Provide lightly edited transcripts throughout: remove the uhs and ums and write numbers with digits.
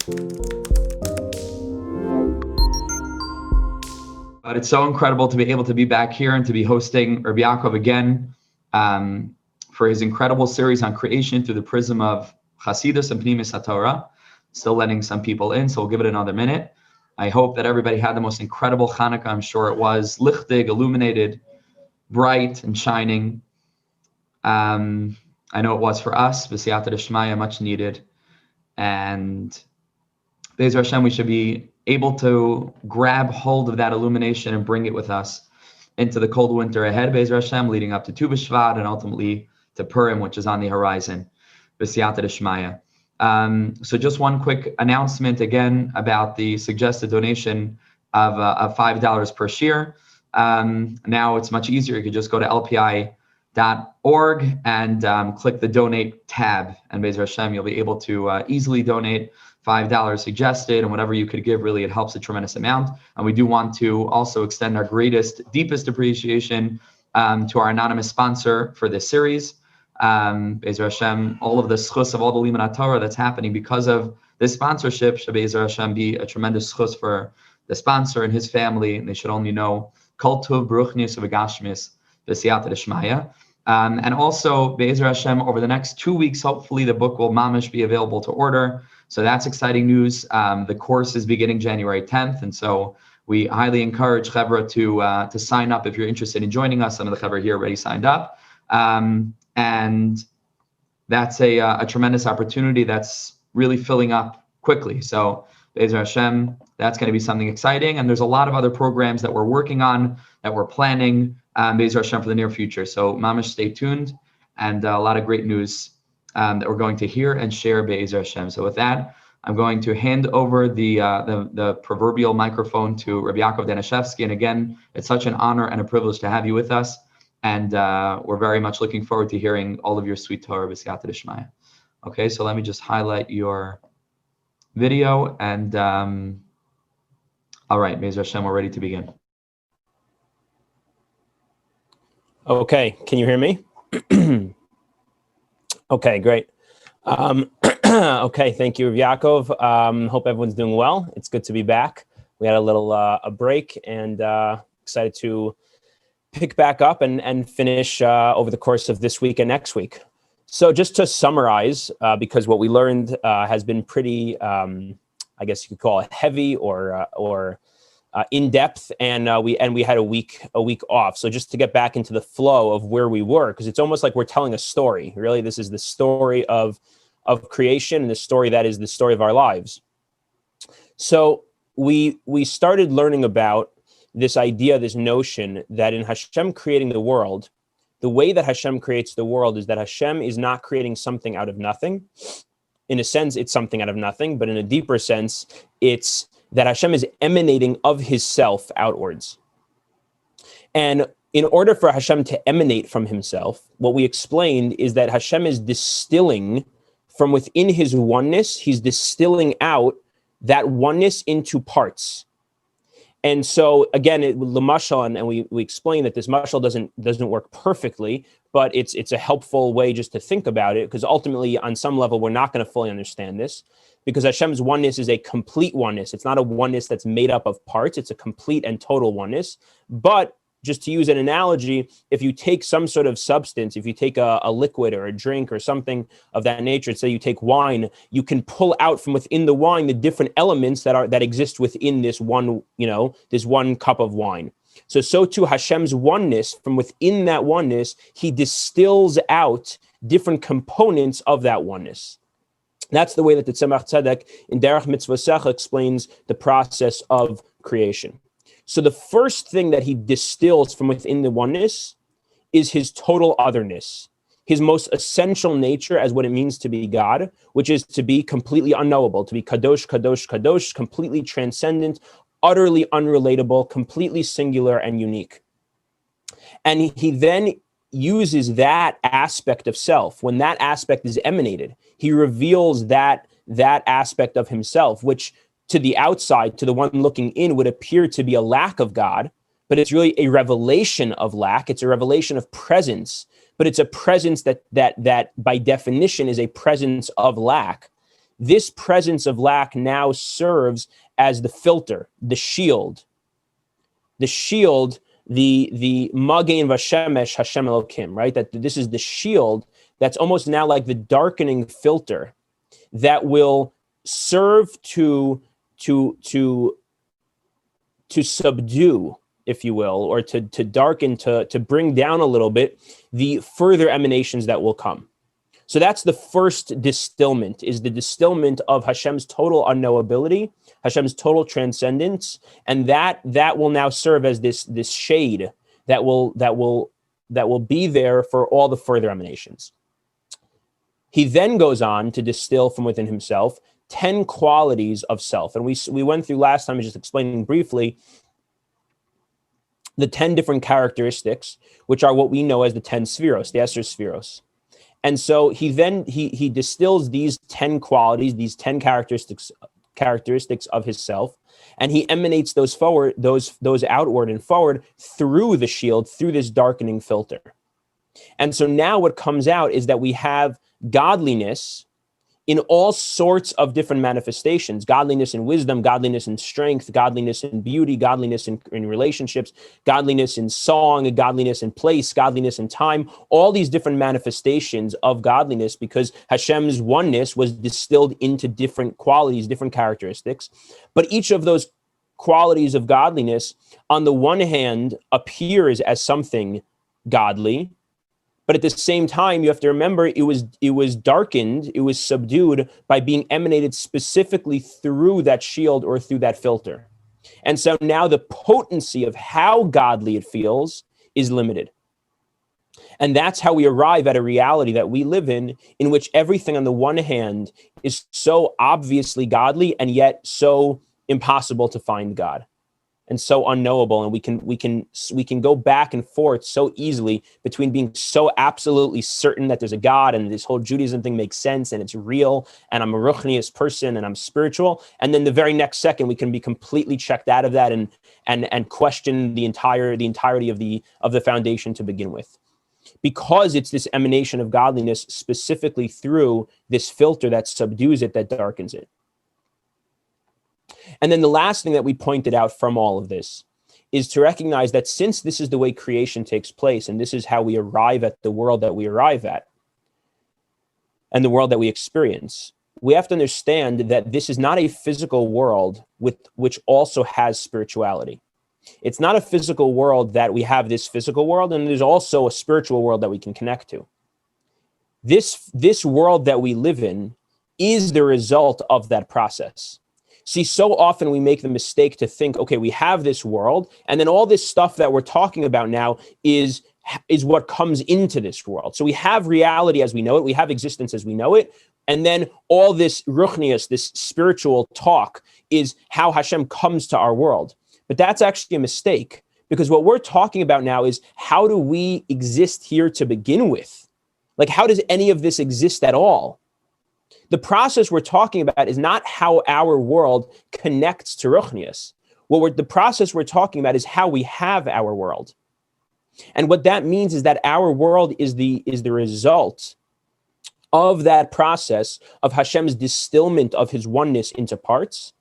But it's so incredible to be able to be back here and to be hosting Rav Yakov again for his incredible series on creation through the prism of Chassidus and Pnimiyus HaTorah. Still letting some people in, so we'll give it another minute. I hope that everybody had the most incredible Hanukkah. I'm sure it was lichtig, illuminated, bright and shining. I know it was for us, b'siyata d'shmaya, much needed. And Be'ezer Hashem, we should be able to grab hold of that illumination and bring it with us into the cold winter ahead, Be'ezer Hashem, leading up to Tu B'Shvat and ultimately to Purim, which is on the horizon, b'siyata d'shmaya. So just one quick announcement again about the suggested donation of $5 per shiur. Now it's much easier. You could just go to lpi.org and click the donate tab, and Be'ezer Hashem, you'll be able to easily donate $5 suggested, and whatever you could give, really, it helps a tremendous amount. And we do want to also extend our greatest, deepest appreciation to our anonymous sponsor for this series. Be'ezer Hashem, all of the schus of all the Liman Torah that's happening because of this sponsorship should Be'ezer Hashem be a tremendous schus for the sponsor and his family, and they should only know Kol Tov Baruch Nius V'Gashmis B'Siyata D'Shmaya. And also, Be'ezer Hashem, over the next 2 weeks, hopefully the book will mamish be available to order. So that's exciting news. The course is beginning January 10th. And so we highly encourage Chevra to sign up if you're interested in joining us. Some of the Chevra here already signed up. And that's a tremendous opportunity that's really filling up quickly. So Be'ezer Hashem, that's going to be something exciting. And there's a lot of other programs that we're working on, that we're planning, Be'ezer Hashem, for the near future. So mamish, stay tuned, and a lot of great news that we're going to hear and share, Be'ezer Hashem. So with that, I'm going to hand over the proverbial microphone to Rav Yakov Danishefsky. And again, it's such an honor and a privilege to have you with us. And we're very much looking forward to hearing all of your sweet Torah, b'siyata d'shmaya. Okay, so let me just highlight your video. And all right, Be'ezer Hashem, we're ready to begin. Okay, can you hear me? Okay, great. Okay, thank you, Rav Yakov. Hope everyone's doing well. It's good to be back. We had a little a break, and excited to pick back up and finish over the course of this week and next week. So just to summarize, because what we learned has been pretty, I guess you could call it heavy or in depth, and we had a week off. So just to get back into the flow of where we were, because it's almost like we're telling a story. Really, this is the story of creation, and the story that is the story of our lives. So we started learning about this idea, this notion that in Hashem creating the world, the way that Hashem creates the world is that Hashem is not creating something out of nothing. In a sense, it's something out of nothing, but in a deeper sense, it's that Hashem is emanating of his self outwards. And in order for Hashem to emanate from himself, what we explained is that Hashem is distilling from within his oneness, he's distilling out that oneness into parts. And so again, the mashal, and we explained that this mashal doesn't work perfectly, but it's a helpful way just to think about it, because ultimately on some level we're not going to fully understand this, because Hashem's oneness is a complete oneness. It's not a oneness that's made up of parts. It's a complete and total oneness. But just to use an analogy, if you take some sort of substance, if you take a liquid or a drink or something of that nature, say you take wine, you can pull out from within the wine the different elements that exist within this one, this one cup of wine. So too Hashem's oneness, from within that oneness, he distills out different components of that oneness. That's the way that the Tzemach Tzedek in Derech Mitzvosecha explains the process of creation. So the first thing that he distills from within the oneness is his total otherness, his most essential nature as what it means to be God, which is to be completely unknowable, to be kadosh, kadosh, kadosh, completely transcendent, utterly unrelatable, completely singular and unique. And he then uses that aspect of self. When that aspect is emanated, he reveals that aspect of himself, which to the outside, to the one looking in, would appear to be a lack of God, but it's really a revelation of lack. It's a revelation of presence, but it's a presence that by definition is a presence of lack. this presence of lack now serves as the filter, the shield, the Magen Vashemesh Hashem Elokim, right? That this is the shield that's almost now like the darkening filter that will serve to subdue, if you will, or to darken, to bring down a little bit the further emanations that will come. So that's the first distillment, is the distillment of Hashem's total unknowability, Hashem's total transcendence, and that will now serve as this shade that will be there for all the further emanations. He then goes on to distill from within himself 10 qualities of self. And we went through last time, just explaining briefly, the 10 different characteristics, which are what we know as the 10 spheros, the Esser spheros. And so he distills these 10 qualities, these 10 characteristics of his self, and he emanates those outward and forward through the shield, through this darkening filter. And so now what comes out is that we have godliness in all sorts of different manifestations: godliness in wisdom, godliness in strength, godliness in beauty, godliness in relationships, godliness in song, godliness in place, godliness in time, all these different manifestations of godliness, because Hashem's oneness was distilled into different qualities, different characteristics. But each of those qualities of godliness, on the one hand, appears as something godly, but at the same time, you have to remember it was darkened, it was subdued by being emanated specifically through that shield or through that filter. And so now the potency of how godly it feels is limited. And that's how we arrive at a reality that we live in which everything on the one hand is so obviously godly and yet so impossible to find God, and so unknowable, and we can go back and forth so easily between being so absolutely certain that there's a God and this whole Judaism thing makes sense and it's real and I'm a ruchnius person and I'm spiritual, and then the very next second we can be completely checked out of that and question the entirety of the foundation to begin with, because it's this emanation of godliness specifically through this filter that subdues it, that darkens it. And then the last thing that we pointed out from all of this is to recognize that since this is the way creation takes place, and this is how we arrive at the world that we arrive at, and the world that we experience, we have to understand that this is not a physical world which also has spirituality. It's not a physical world that we have this physical world, and there's also a spiritual world that we can connect to. This world that we live in is the result of that process. See, so often we make the mistake to think, okay, we have this world, and then all this stuff that we're talking about now is what comes into this world. So we have reality as we know it, we have existence as we know it, and then all this ruchnius, this spiritual talk, is how Hashem comes to our world. But that's actually a mistake, because what we're talking about now is, how do we exist here to begin with? Like, how does any of this exist at all? The process we're talking about is not how our world connects to Ruchnius. The process we're talking about is how we have our world. And what that means is that our world is the result of that process of Hashem's distillment of his oneness into parts,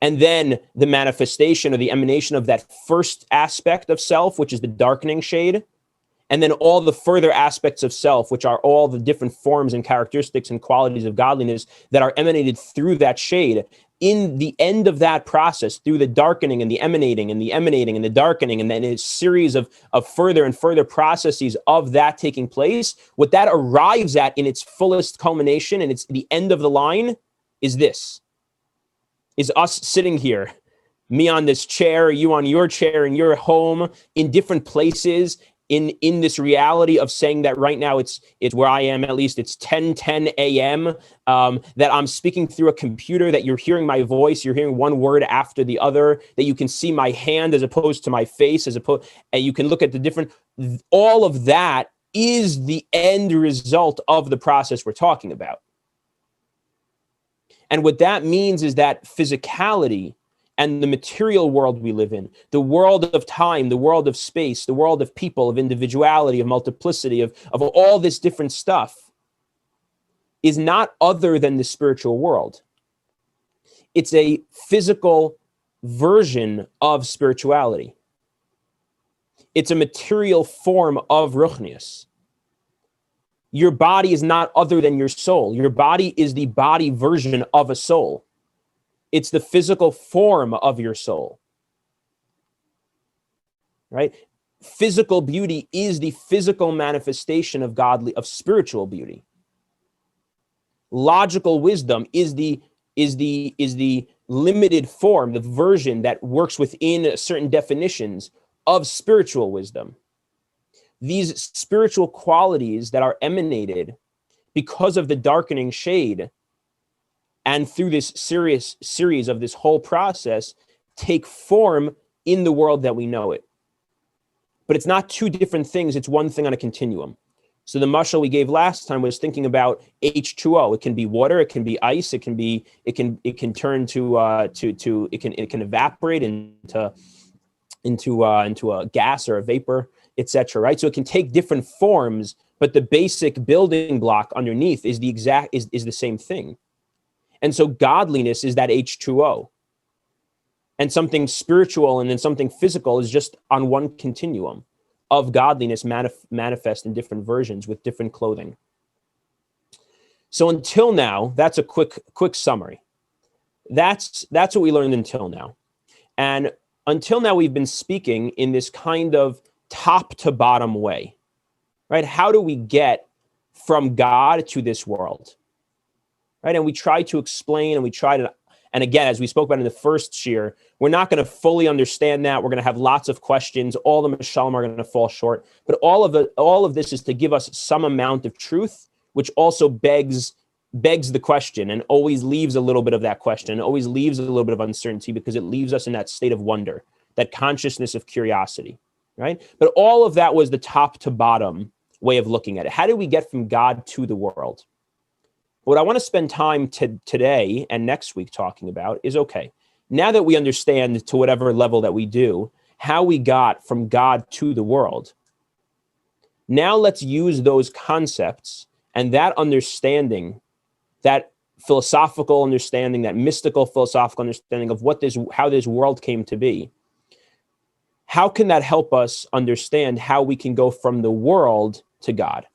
and then the manifestation or the emanation of that first aspect of self, which is the darkening shade, and then all the further aspects of self, which are all the different forms and characteristics and qualities of godliness that are emanated through that shade. In the end of that process, through the darkening and the emanating and the emanating and the darkening, and then a series of further and further processes of that taking place, what that arrives at in its fullest culmination, and it's the end of the line, is this. Is us sitting here, me on this chair, you on your chair in your home, in different places, in this reality of saying that right now it's where I am, at least it's 10:10 a.m., that I'm speaking through a computer, that you're hearing my voice, you're hearing one word after the other, that you can see my hand as opposed to my face, and you can look at the different, all of that is the end result of the process we're talking about. And what that means is that physicality and the material world we live in, the world of time, the world of space, the world of people, of individuality, of multiplicity, of all this different stuff, is not other than the spiritual world. It's a physical version of spirituality. It's a material form of ruchnius. Your body is not other than your soul. Your body is the body version of a soul. It's the physical form of your soul. Right? Physical beauty is the physical manifestation of spiritual beauty. Logical wisdom is the limited form, the version that works within certain definitions of spiritual wisdom. These spiritual qualities that are emanated because of the darkening shade and through this series of this whole process take form in the world that we know it. But it's not two different things, it's one thing on a continuum. So the mashal we gave last time was thinking about H2O. It can be water, it can be ice, it can turn it can evaporate into a gas or a vapor, etc. Right? So it can take different forms, but the basic building block underneath is the same thing. And so godliness is that H2O. And something spiritual and then something physical is just on one continuum of godliness manifest in different versions with different clothing. So until now, that's a quick summary. That's what we learned until now. And until now, we've been speaking in this kind of top to bottom way, right? How do we get from God to this world, right? And we try to explain and again, as we spoke about in the first shiur, we're not going to fully understand that. We're going to have lots of questions. All the mashalim are going to fall short. But all of this is to give us some amount of truth, which also begs the question and always leaves a little bit of that question, always leaves a little bit of uncertainty because it leaves us in that state of wonder, that consciousness of curiosity, right? But all of that was the top to bottom way of looking at it. How do we get from God to the world? What I want to spend time today and next week talking about is, okay, now that we understand to whatever level that we do, how we got from God to the world, now let's use those concepts and that understanding, that philosophical understanding, that mystical philosophical understanding of how this world came to be. How can that help us understand how we can go from the world to God?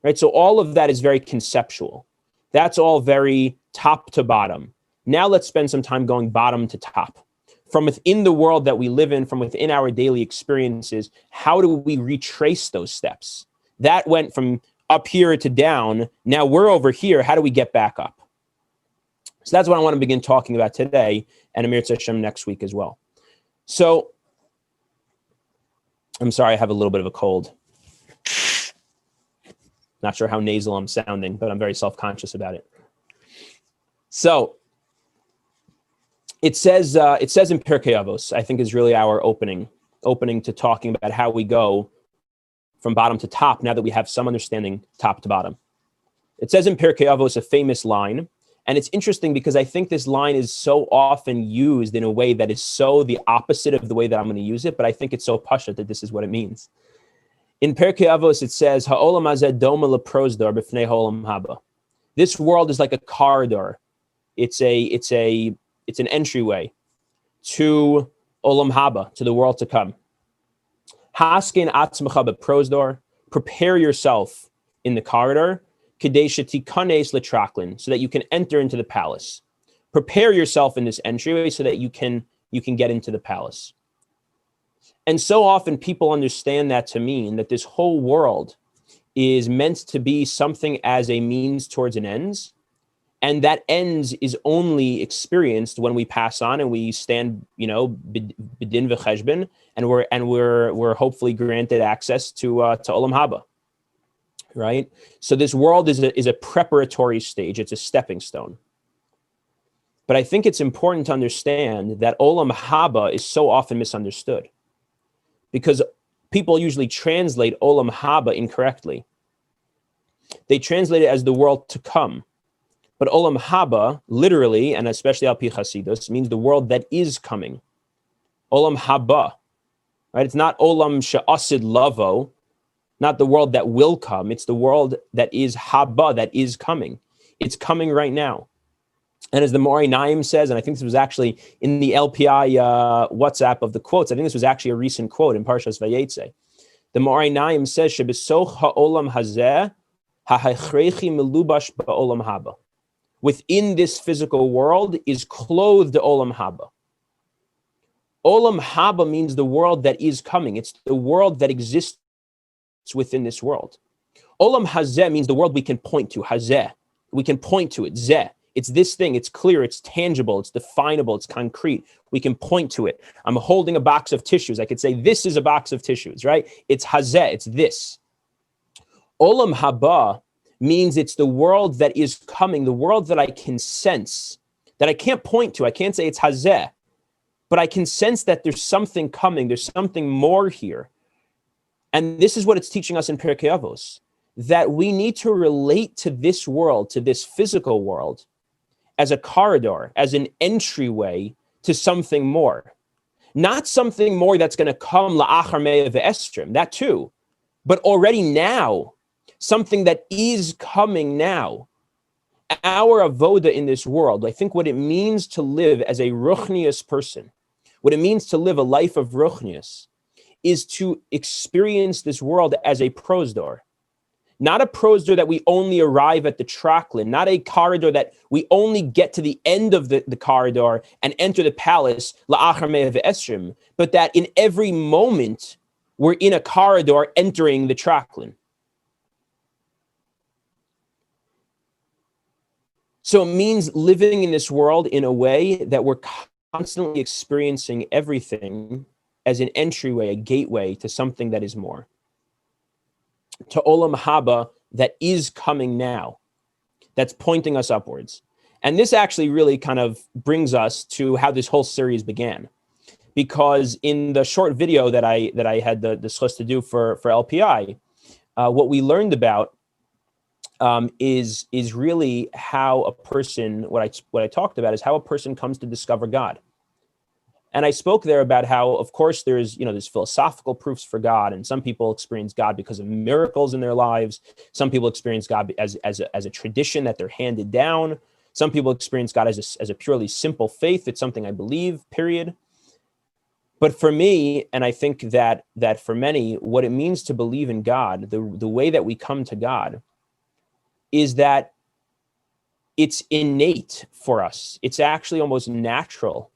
Right? So all of that is very conceptual. That's all very top to bottom. Now let's spend some time going bottom to top. From within the world that we live in, from within our daily experiences, how do we retrace those steps? That went from up here to down. Now we're over here. How do we get back up? So that's what I want to begin talking about today and Amir Tzashem next week as well. So I'm sorry, I have a little bit of a cold. Not sure how nasal I'm sounding, but I'm very self-conscious about it. So it says in Pirkei Avos, I think is really our opening to talking about how we go from bottom to top now that we have some understanding top to bottom. It says in Pirkei Avos a famous line, and it's interesting because I think this line is so often used in a way that is so the opposite of the way that I'm going to use it, but I think it's so pashut that this is what it means. In Pirkei Avos, it says, "Ha'olam hazeh doma leprosdor b'fnei ha'olam haba." This world is like a corridor. It's an entryway to olam haba, to the world to come. Haskin atzmacha beprosdor. Prepare yourself in the corridor, kedei shetikanes letraklin, so that you can enter into the palace. Prepare yourself in this entryway so that you can get into the palace. And so often people understand that to mean that this whole world is meant to be something as a means towards an ends, and that ends is only experienced when we pass on and we stand, bidin v'cheshbon, and we're hopefully granted access to olam haba, right? So this world is a preparatory stage; it's a stepping stone. But I think it's important to understand that olam haba is so often misunderstood, because people usually translate olam haba incorrectly. They translate it as the world to come. But olam haba, literally, and especially al pi Chassidus, means the world that is coming. Olam haba, right? It's not olam she'asid lavo, not the world that will come. It's the world that is haba, that is coming. It's coming right now. And as the Morei Naim says, and I think this was actually in the LPI WhatsApp of the quotes, I think this was actually a recent quote in Parshas Vayetze. The Morei Naim says, "Shebesoch ha'olam hazeh ha'hachrechi melubash ba'olam haba." Within this physical world is clothed Olam Haba. Olam Haba means the world that is coming. It's the world that exists within this world. Olam Hazeh means the world we can point to. Hazeh. We can point to it. Zeh. It's this thing. It's clear. It's tangible. It's definable. It's concrete. We can point to it. I'm holding a box of tissues. I could say, this is a box of tissues, right? It's Hazeh. It's this. Olam Haba means it's the world that is coming, the world that I can sense, that I can't point to. I can't say it's Hazeh, but I can sense that there's something coming. There's something more here. And this is what it's teaching us in Pirkei Avos, that we need to relate to this world, to this physical world, as a corridor, as an entryway to something more. Not something more that's going to come la'achar me'ah ve'estrim, that too, but already now, something that is coming now. Our avoda in this world, I think what it means to live as a ruchnius person, what it means to live a life of ruchnius, is to experience this world as a prosdor. Not a prosdor that we only arrive at the traklin, not a corridor that we only get to the end of the corridor and enter the palace, la'achar me'ah ve'estrim, but that in every moment, we're in a corridor entering the traklin. So it means living in this world in a way that we're constantly experiencing everything as an entryway, a gateway to something that is more. To Olam Haba that is coming now, that's pointing us upwards. And this actually really kind of brings us to how this whole series began. Because in the short video that I had the schus to do for LPI, what we learned about is really how a person, what I talked about is how a person comes to discover God. And I spoke there about how, of course, there's philosophical proofs for God, and some people experience God because of miracles in their lives. Some people experience God as a tradition that they're handed down. Some people experience God as a purely simple faith. It's something I believe, period. But for me, and I think that for many, what it means to believe in God, the way that we come to God, is that it's innate for us. It's actually almost natural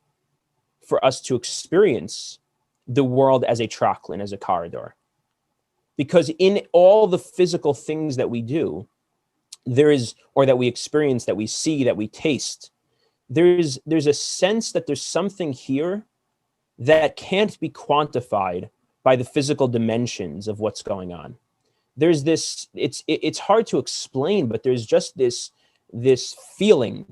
for us to experience the world as a traklin, as a corridor. Because in all the physical things that we do, or that we experience, that we see, that we taste, there's a sense that there's something here that can't be quantified by the physical dimensions of what's going on. There's this, it's hard to explain, but there's just this feeling.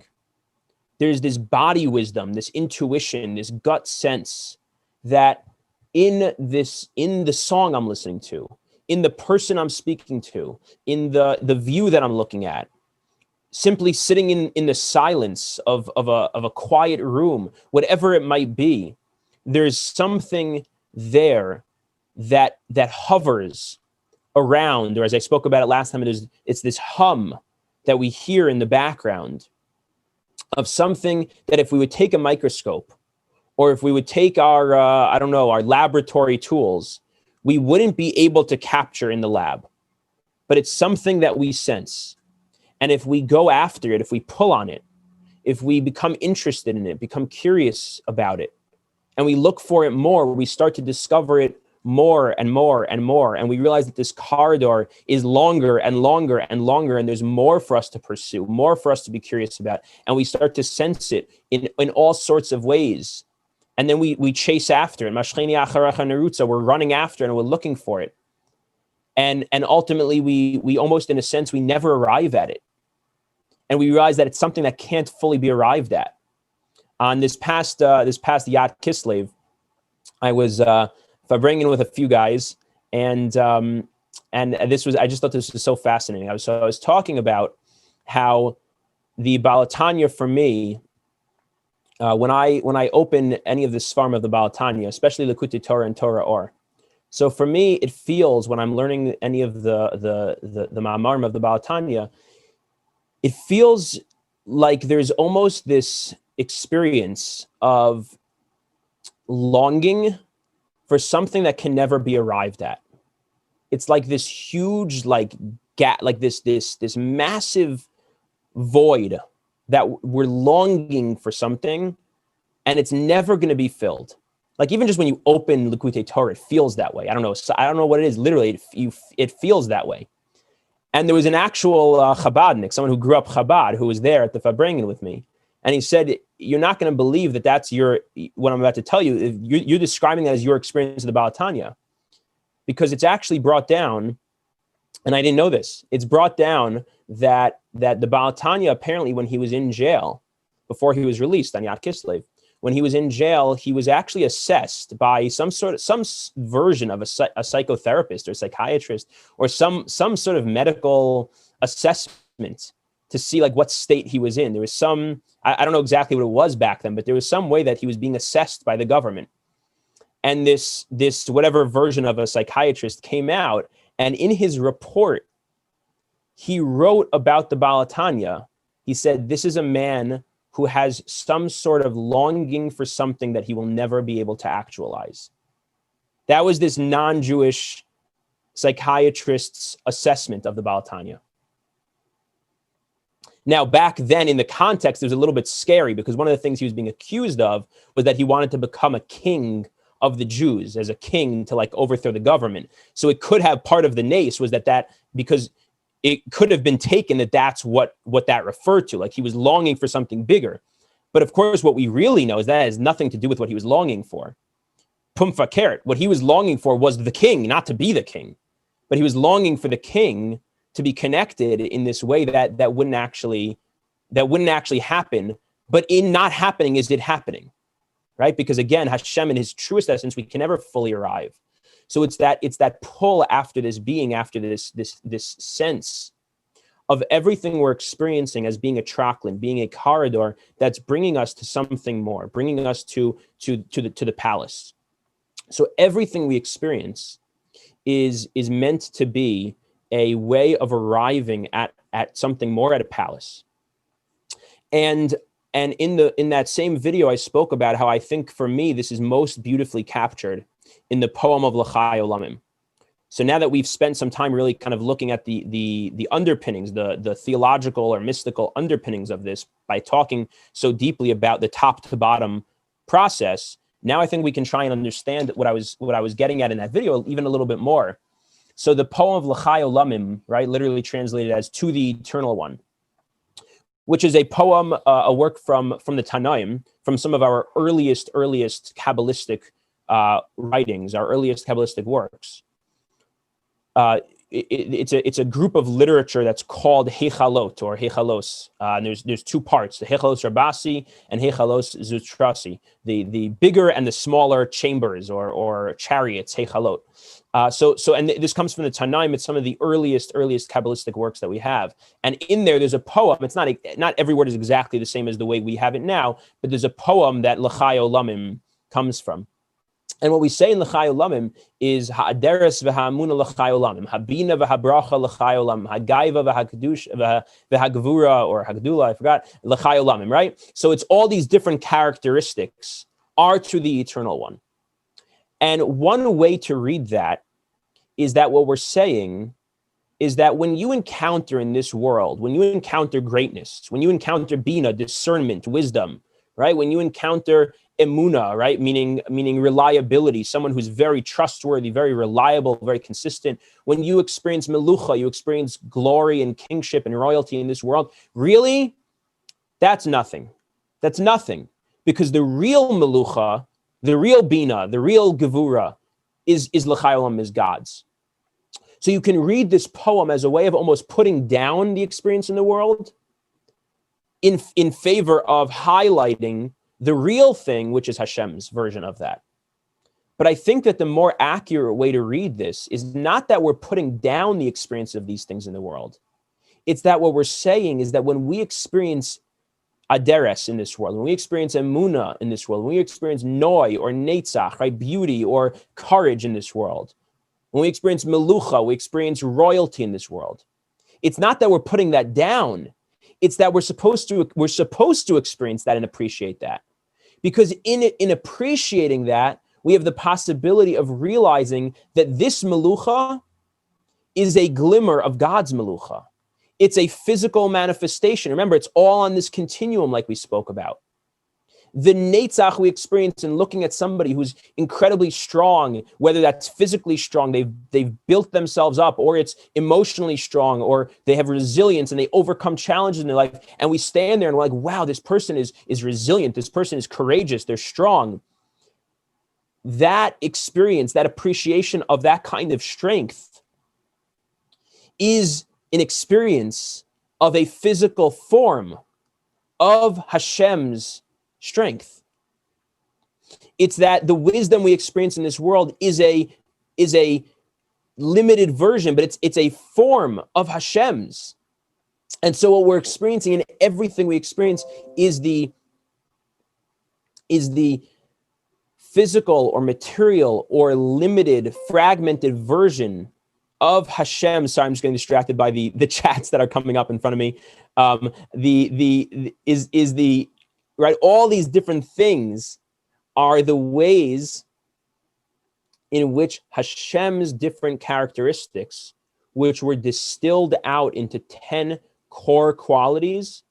There's this body wisdom, this intuition, this gut sense that in the song I'm listening to, in the person I'm speaking to, in the view that I'm looking at, simply sitting in the silence of a quiet room, whatever it might be, there's something there that hovers around, or as I spoke about it last time, it's this hum that we hear in the background of something that if we would take a microscope, or if we would take our, our laboratory tools, we wouldn't be able to capture in the lab. But it's something that we sense. And if we go after it, if we pull on it, if we become interested in it, become curious about it, and we look for it more, we start to discover it more and more and more. And we realize that this corridor is longer and longer and longer, and there's more for us to pursue, more for us to be curious about. And we start to sense it in all sorts of ways. And then we chase after it. We're running after it and we're looking for it. And ultimately we almost, in a sense, we never arrive at it. And we realize that it's something that can't fully be arrived at. On this past Yat Kislev, I was bringing in with a few guys, and this was, I just thought this was so fascinating. I was talking about how the Balatanya for me, when I open any of the Svarim of the Balatanya, especially Likutei Torah and Torah Or, So for me, it feels when I'm learning any of the ma'amarim of the Baal Tanya, it feels like there's almost this experience of longing for something that can never be arrived at. It's like this huge gap, like this massive void that we're longing for something, and it's never going to be filled. Like even just when you open Likutei Torah, it feels that way. I don't know what it is. Literally, it feels that way. And there was an actual Chabadnik, someone who grew up Chabad, who was there at the Fabrengen with me. And he said, you're not going to believe that that's what I'm about to tell you. You're describing that as your experience of the Baal Tanya. Because it's actually brought down, and I didn't know this, it's brought down that the Baal Tanya, apparently when he was in jail, before he was released on Yad Kislev, when he was in jail, he was actually assessed by some version of a psychotherapist or psychiatrist or some sort of medical assessment to see like what state he was in. There was I don't know exactly what it was back then, but there was some way that he was being assessed by the government. And this whatever version of a psychiatrist came out, and in his report, he wrote about the Baal Tanya. He said, this is a man who has some sort of longing for something that he will never be able to actualize. That was this non-Jewish psychiatrist's assessment of the Baal Tanya. Now, back then in the context, it was a little bit scary because one of the things he was being accused of was that he wanted to become a king of the Jews, as a king to like overthrow the government. So it could have part of the nace was that because it could have been taken that that's what that referred to. Like he was longing for something bigger. But of course, what we really know is that has nothing to do with what he was longing for. Pum fakert, what he was longing for was the king, not to be the king. But he was longing for the king to be connected in this way that wouldn't actually happen. But in not happening is it happening, right? Because again, Hashem in his truest essence, we can never fully arrive. So it's that pull after this being, after this sense of everything we're experiencing as being a tracklin, being a corridor that's bringing us to something more, bringing us to the palace. So everything we experience is meant to be a way of arriving at something more, at a palace. And in that same video, I spoke about how I think for me this is most beautifully captured in the poem of Lachai Olamim. So now that we've spent some time really kind of looking at the underpinnings, the theological or mystical underpinnings of this by talking so deeply about the top to bottom process, now I think we can try and understand what I was getting at in that video even a little bit more. So the poem of Lachai Olamim, right, literally translated as "To the Eternal One," which is a poem, a work from the Tanaim, from some of our earliest Kabbalistic writings, our earliest Kabbalistic works. It's a group of literature that's called Hechalot or Hechalos. And there's two parts: the Hechalos Rabasi and Hechalos Zutrasi, the bigger and the smaller chambers or chariots, Hechalot. And this comes from the Tanaim. It's some of the earliest Kabbalistic works that we have. And in there's a poem. It's not every word is exactly the same as the way we have it now, but there's a poem that Lachai Olamim comes from. And what we say in Lachai Olamim is ha'aderes v'ha'amuna Lachai Olamim, habina v'habracha Lachai Olamim, ha'gaiva v'hagvura or hagdula, I forgot, Lachai Olamim, right? So it's all these different characteristics are to the Eternal One. And one way to read that is that what we're saying is that when you encounter in this world, when you encounter greatness, when you encounter bina, discernment, wisdom, right? When you encounter emuna, right? Meaning reliability, someone who's very trustworthy, very reliable, very consistent. When you experience melucha, you experience glory and kingship and royalty in this world. Really, that's nothing. That's nothing. Because the real melucha, the real bina, the real gevura is Lachai Olam, is God's. So you can read this poem as a way of almost putting down the experience in the world in favor of highlighting the real thing, which is Hashem's version of that. But I think that the more accurate way to read this is not that we're putting down the experience of these things in the world. It's that what we're saying is that when we experience aderes in this world, when we experience emuna in this world, when we experience noi or netzach, right, beauty or courage in this world, when we experience melucha, we experience royalty in this world. It's not that we're putting that down. It's that we're supposed to experience that and appreciate that. Because in appreciating that, we have the possibility of realizing that this melucha is a glimmer of God's melucha. It's a physical manifestation. Remember, it's all on this continuum like we spoke about. The netzach we experience in looking at somebody who's incredibly strong, whether that's physically strong, they've built themselves up, or it's emotionally strong, or they have resilience and they overcome challenges in their life. And we stand there and we're like, wow, this person is resilient. This person is courageous. They're strong. That experience, that appreciation of that kind of strength is an experience of a physical form of Hashem's strength. It's that the wisdom we experience in this world is a limited version, but it's a form of Hashem's. And so what we're experiencing in everything we experience is the physical or material or limited, fragmented version of Hashem. Sorry, I'm just getting distracted by the chats that are coming up in front of me. Right, all these different things are the ways in which Hashem's different characteristics, which were distilled out into 10 core qualities,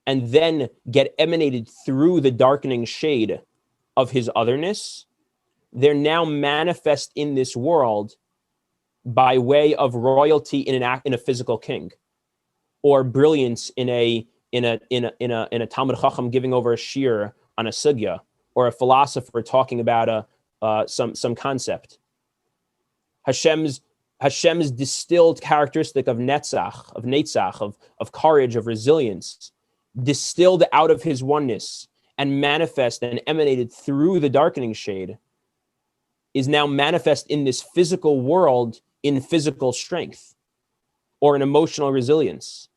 and then get emanated through the darkening shade of his otherness, they're now manifest in this world by way of royalty in a physical king, or brilliance in a Talmud Chacham giving over a shiur on a sugya, or a philosopher talking about some concept. Hashem's distilled characteristic of netzach, of courage, of resilience, distilled out of his oneness and manifest and emanated through the darkening shade, is now manifest in this physical world in physical strength or in emotional resilience.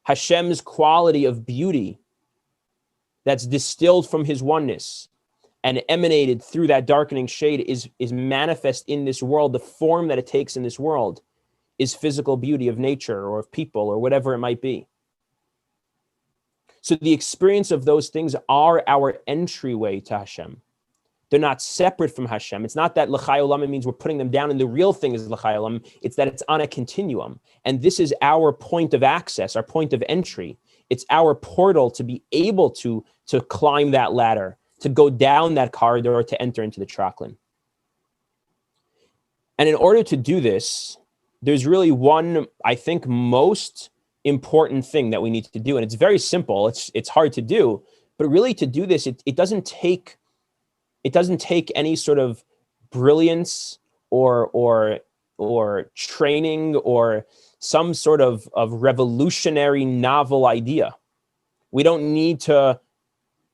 Hashem's quality of beauty that's distilled from his oneness and emanated through that darkening shade is manifest in this world. The form that it takes in this world is physical beauty of nature or of people or whatever it might be. So the experience of those things are our entryway to Hashem. They're not separate from Hashem. It's not that Lachai Olamim means we're putting them down and the real thing is Lachai Olamim. It's that it's on a continuum. And this is our point of access, our point of entry. It's our portal to be able to climb that ladder, to go down that corridor, to enter into the Traklin. And in order to do this, there's really one, I think, most important thing that we need to do. And it's very simple. It's hard to do, but really to do this, it doesn't take any sort of brilliance or training or some sort of revolutionary novel idea. We don't need to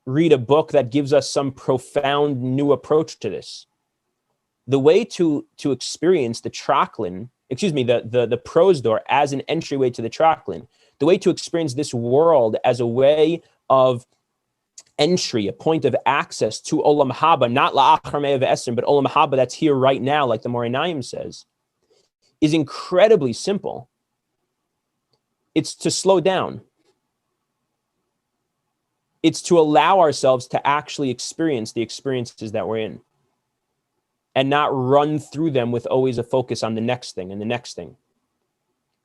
read a book that gives us some profound new approach to this. The way to experience the Traklin, the prose door as an entryway to the Traklin, the way to experience this world as a way of entry, a point of access to Olam Haba, not La'achar Me'ah V'Esrim, but Olam Haba that's here right now, like the Moreh Naim says, is incredibly simple. It's to slow down. It's to allow ourselves to actually experience the experiences that we're in and not run through them with always a focus on the next thing and the next thing.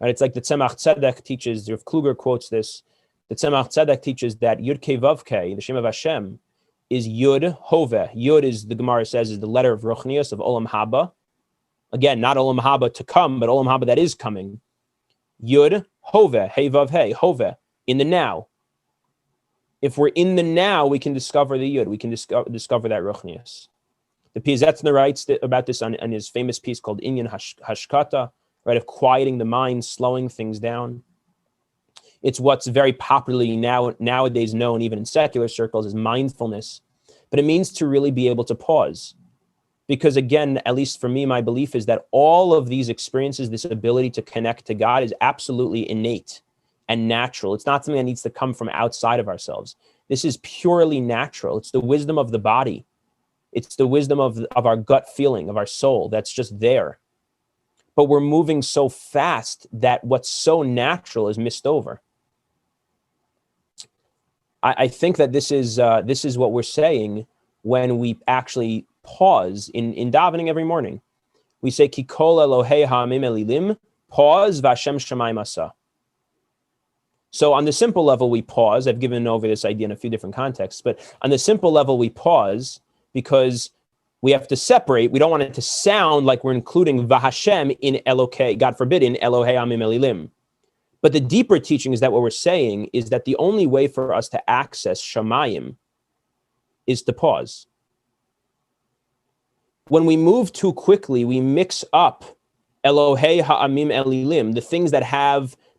Right? It's like the Tzemach Tzedek teaches, Rav Kluger quotes this, the Tzemach Tzedek teaches that Yud Kei Vav Kei, the Shem of Hashem, is Yud Hoveh. Yud is, the Gemara says, is the letter of Ruchnius, of Olam Haba. Again, not Olam Haba to come, but Olam Haba that is coming. Yud Hoveh, Hey Vav Hey, Hoveh, in the now. If we're in the now, we can discover the Yud. We can discover that Ruchnius. The Piazetzner writes about this on his famous piece called Inyan Hashkata, right, of quieting the mind, slowing things down. It's what's very popularly nowadays known, even in secular circles, as mindfulness. But it means to really be able to pause. Because again, at least for me, my belief is that all of these experiences, this ability to connect to God, is absolutely innate and natural. It's not something that needs to come from outside of ourselves. This is purely natural. It's the wisdom of the body. It's the wisdom of our gut feeling, of our soul, that's just there. But we're moving so fast that what's so natural is missed over. I think that this is what we're saying when we actually pause in davening every morning. We say, Ki kol Elohei ha'amim elilim, pause, v'Hashem shamayim asa. So on the simple level, we pause. I've given over this idea in a few different contexts, but on the simple level, we pause because we have to separate. We don't want it to sound like we're including v'Hashem in Elokei, God forbid, in Elohei ha'amim elilim. But the deeper teaching is that what we're saying is that the only way for us to access Shamayim is to pause. When we move too quickly, we mix up Elohei ha'amim elilim, the things that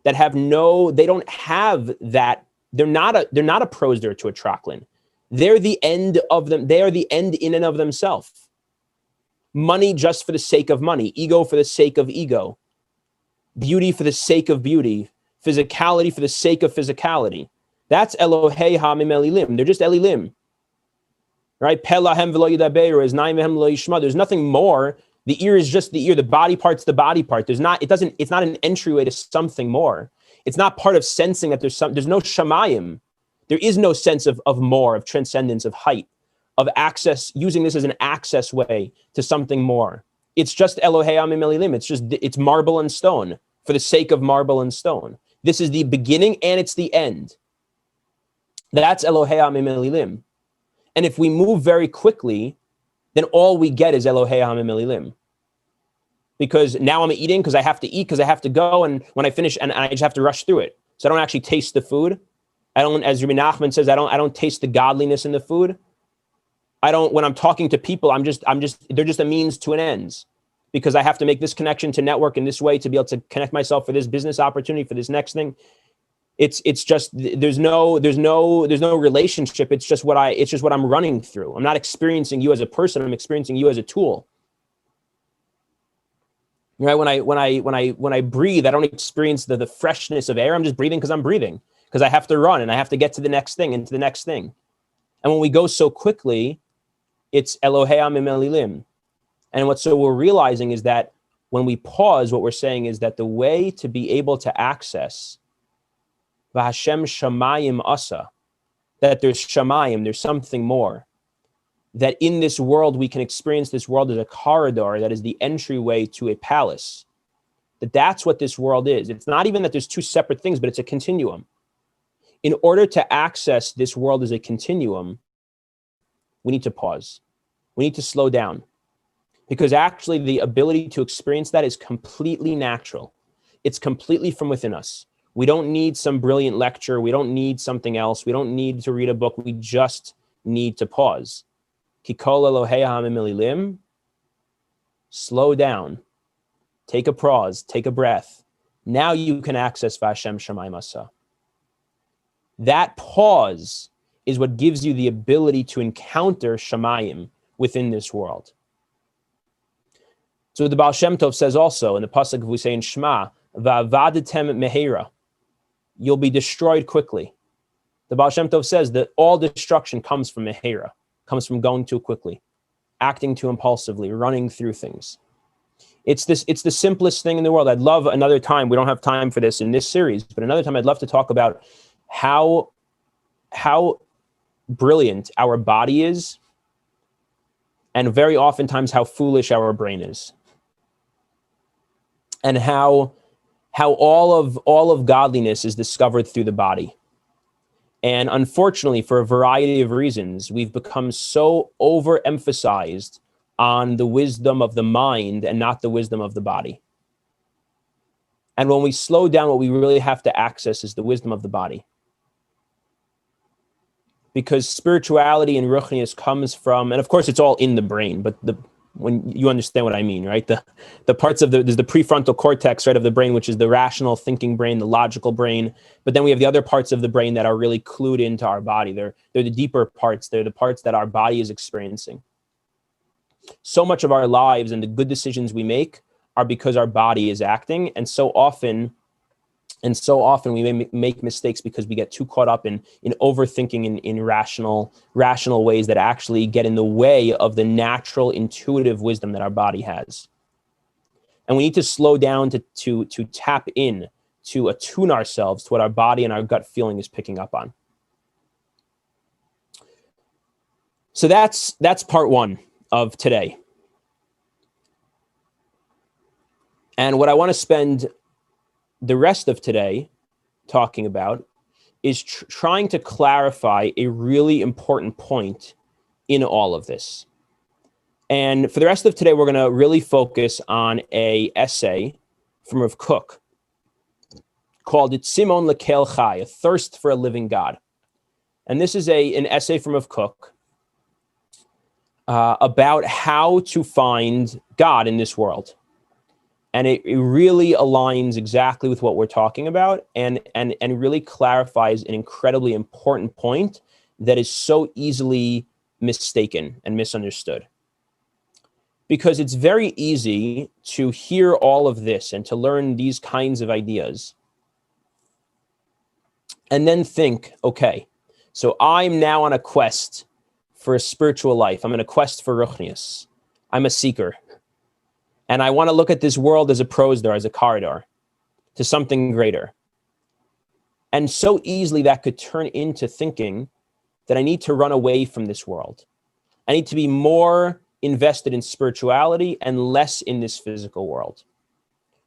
they don't have that. They're not a prosder to a trachlin. They're the end of them. They are the end in and of themselves. Money just for the sake of money, ego for the sake of ego, beauty for the sake of beauty, physicality for the sake of physicality. That's Elohei ha'amim elilim. They're just elilim. Right? Pelahem v'lo yidaberu, eznaim v'hem lo yishma. There's nothing more. The ear is just the ear. The body part's the body part. It's not an entryway to something more. It's not part of sensing that there's no shamayim. There is no sense of more, of transcendence, of height, of access, using this as an access way to something more. It's just Elohei ha'amim elilim. It's marble and stone for the sake of marble and stone. This is the beginning and it's the end. That's Elohei ha'amim elilim. And if we move very quickly, then all we get is Elohei ha'amim elilim. Because now I'm eating because I have to eat, because I have to go, and when I finish, and I just have to rush through it. So I don't actually taste the food. I don't, as Rabbi Nachman says, I don't taste the godliness in the food. When I'm talking to people, they're just a means to an end. Because I have to make this connection to network in this way to be able to connect myself for this business opportunity, for this next thing. It's just there's no relationship. It's just what I'm running through. I'm not experiencing you as a person. I'm experiencing you as a tool. Right? When I breathe, I don't experience the freshness of air. I'm just breathing because I'm breathing, because I have to run and I have to get to the next thing and to the next thing. And when we go so quickly, it's Elohei ha'amim elilim. And what we're realizing is that when we pause, what we're saying is that the way to be able to access v'Hashem shamayim asa, that there's shamayim, there's something more, that in this world we can experience this world as a corridor that is the entryway to a palace, that's what this world is. It's not even that there's two separate things, but it's a continuum. In order to access this world as a continuum, we need to pause. We need to slow down. Because actually the ability to experience that is completely natural. It's completely from within us. We don't need some brilliant lecture. We don't need something else. We don't need to read a book. We just need to pause. Ki kol Elohei ha'amim elilim. Slow down. Take a pause. Take a breath. Now you can access v'Hashem shamayim asa. That pause is what gives you the ability to encounter shamayim within this world. So the Baal Shem Tov says also in the pasuk, we say in Shema, "Va'avadetem mehera," you'll be destroyed quickly. The Baal Shem Tov says that all destruction comes from mehera, comes from going too quickly, acting too impulsively, running through things. It's the simplest thing in the world. I'd love another time. We don't have time for this in this series, but another time I'd love to talk about how brilliant our body is, and very oftentimes how foolish our brain is. And how all of godliness is discovered through the body. And unfortunately, for a variety of reasons, we've become so overemphasized on the wisdom of the mind and not the wisdom of the body. And when we slow down, what we really have to access is the wisdom of the body. Because spirituality and ruchnius comes from, and of course it's all in the brain, but when you understand what I mean, right? The parts of there's the prefrontal cortex, right, of the brain, which is the rational thinking brain, the logical brain. But then we have the other parts of the brain that are really clued into our body. They're the deeper parts. They're the parts that our body is experiencing. So much of our lives and the good decisions we make are because our body is acting. And so often And so often we may make mistakes because we get too caught up in overthinking in rational ways that actually get in the way of the natural intuitive wisdom that our body has. And we need to slow down to tap in, to attune ourselves to what our body and our gut feeling is picking up on. So that's part one of today. And what I want to spend the rest of today talking about is trying to clarify a really important point in all of this. And for the rest of today, we're going to really focus on a essay from Rav Kook called Tzimon Lekel Chai, A Thirst for a Living God. And this is an essay from Rav Kook about how to find God in this world. And it really aligns exactly with what we're talking about and really clarifies an incredibly important point that is so easily mistaken and misunderstood. Because it's very easy to hear all of this and to learn these kinds of ideas and then think, okay, so I'm now on a quest for a spiritual life. I'm on a quest for ruchnius. I'm a seeker. And I want to look at this world as a prosdor, as a corridor, to something greater. And so easily that could turn into thinking that I need to run away from this world. I need to be more invested in spirituality and less in this physical world.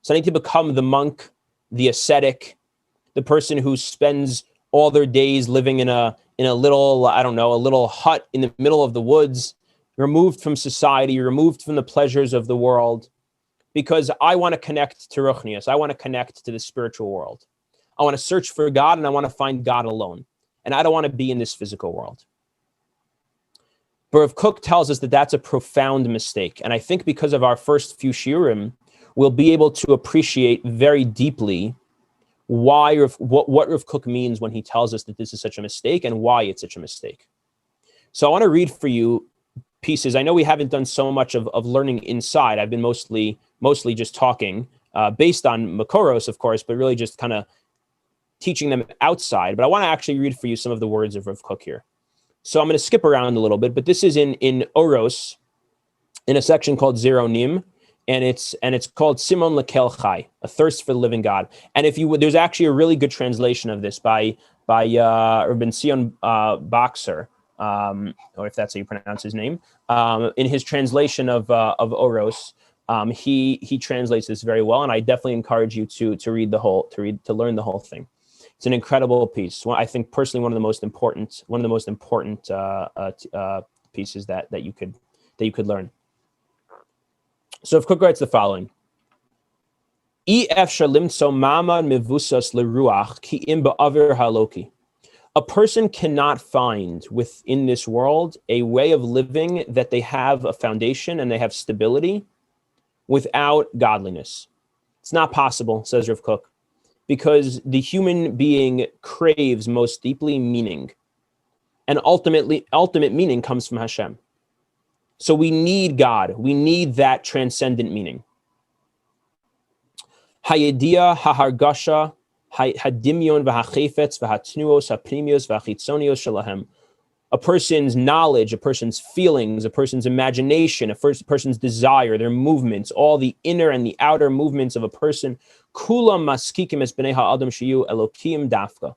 So I need to become the monk, the ascetic, the person who spends all their days living in a little, I don't know, a little hut in the middle of the woods, removed from society, removed from the pleasures of the world, because I want to connect to Ruchnius. I want to connect to the spiritual world. I want to search for God and I want to find God alone. And I don't want to be in this physical world. But Rav Kook tells us that that's a profound mistake. And I think because of our first few shiurim, we'll be able to appreciate very deeply what Rav Kook means when he tells us that this is such a mistake and why it's such a mistake. So I want to read for you pieces. I know we haven't done so much of learning inside. I've been mostly just talking based on Makoros, of course, but really just kind of teaching them outside. But I want to actually read for you some of the words of Rav Kook here. So I'm going to skip around a little bit, but this is in Oros, in a section called Zeronim, and it's called Simon Lekel Chai, A Thirst for the Living God. And if you would, there's actually a really good translation of this by Rabbi Sion Boxer, or if that's how you pronounce his name. In his translation of Oros, he translates this very well, and I definitely encourage you to read to learn the whole thing. It's an incredible piece. I think personally one of the most important pieces that you could learn. So if Kook writes the following: a person cannot find within this world a way of living that they have a foundation and they have stability without godliness. It's not possible, says Rav Kook, because the human being craves most deeply meaning. And ultimate meaning comes from Hashem. So we need God. We need that transcendent meaning. Hayediya, hahargasha, hadimyon, v'hachefetz, v'hatnuos, hapnimios, v'achitzonios shalahem. A person's knowledge, a person's feelings, a person's imagination, a person's desire, their movements, all the inner and the outer movements of a person, kulam maskikim es b'nei ha'adam shiyu elokim dafka.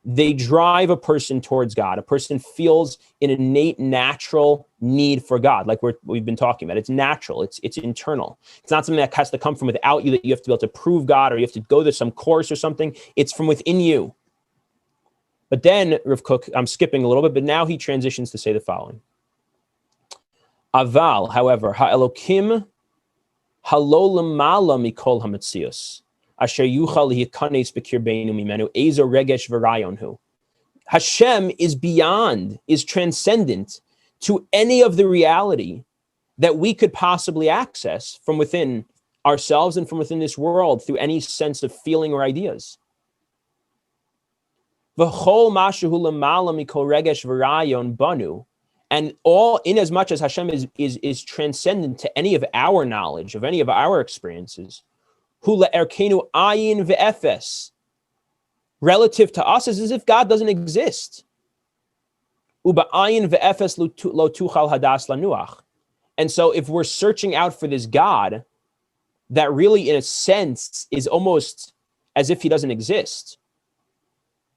They drive a person towards God. A person feels an innate, natural need for God, like we've been talking about. It's natural. It's internal. It's not something that has to come from without you, that you have to be able to prove God or you have to go to some course or something. It's from within you. But then Rav Kook, I'm skipping a little bit, but now he transitions to say the following. Aval, however, ha'elokim halolamala mikol hametzius. Hashem is beyond, is transcendent to any of the reality that we could possibly access from within ourselves and from within this world through any sense of feeling or ideas. And all, in as much as Hashem is transcendent to any of our knowledge, of any of our experiences, Hula erkenu ayin ve'efes. relative to us is as if God doesn't exist. And so if we're searching out for this God that really, in a sense, is almost as if he doesn't exist,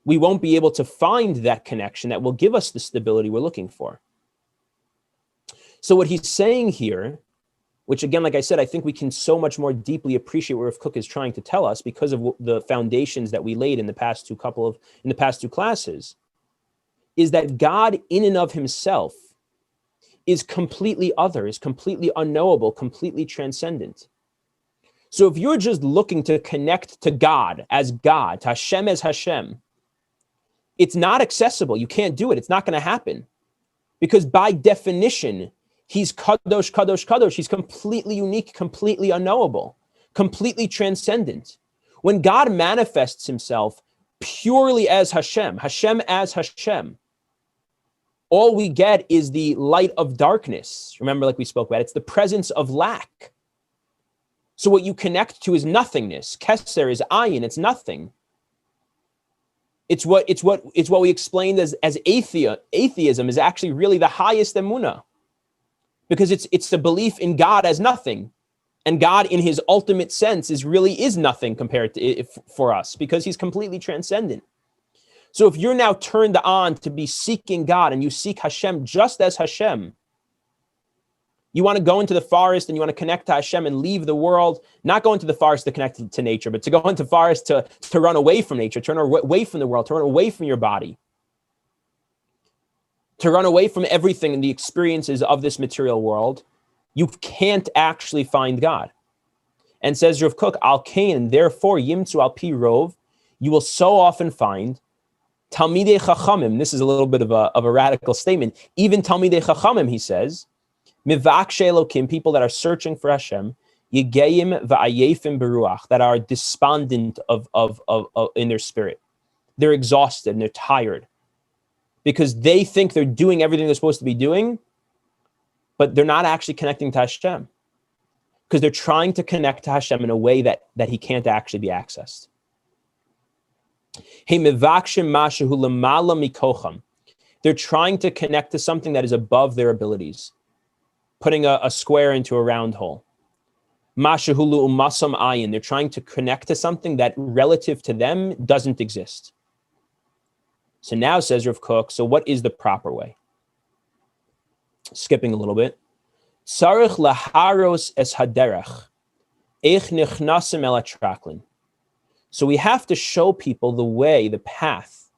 we won't be able to find that connection that will give us the stability we're looking for. So what he's saying here, which again, like I said, I think we can so much more deeply appreciate what Rav Kook is trying to tell us because of the foundations that we laid in the past two classes, is that God in and of himself is completely other, is completely unknowable, completely transcendent. So if you're just looking to connect to God, to Hashem as Hashem, it's not accessible. You can't do it. It's not going to happen. Because by definition, he's kadosh, kadosh, kadosh. He's completely unique, completely unknowable, completely transcendent. When God manifests himself purely as Hashem, Hashem as Hashem, all we get is the light of darkness. Remember, like we spoke about, it's the presence of lack. So what you connect to is nothingness. Keser is ayin, it's nothing. It's what we explained as atheism is actually really the highest emunah, because it's the belief in God as nothing, and God in his ultimate sense is nothing compared to for us, because he's completely transcendent. So if you're now turned on to be seeking God and you seek Hashem just as Hashem, you want to go into the forest and you want to connect to Hashem and leave the world, not go into the forest to connect to nature, but to go into the forest to run away from nature, turn away from the world, to run away from your body, to run away from everything and the experiences of this material world, you can't actually find God. And says Rav Kook, Al Kain, therefore, Yimtzu Al Pi Rov, you will so often find Talmidei Chachamim. This is a little bit of a radical statement. Even Talmidei Chachamim, he says, Mivakshe Elokim, people that are searching for Hashem, Yegeyim va'ayefim beruach, that are despondent of in their spirit. They're exhausted and they're tired because they think they're doing everything they're supposed to be doing, but they're not actually connecting to Hashem because they're trying to connect to Hashem in a way that he can't actually be accessed. Hey, mivakshim mashahu lamala mikocham. They're trying to connect to something that is above their abilities. Putting a square into a round hole. Mashahulu umasam ayin. They're trying to connect to something that relative to them doesn't exist. So now says Rav Kook, so what is the proper way? Skipping a little bit. Sarich laharos es haderech. Eich nichnasim el hatraklin. So we have to show people the way, the path,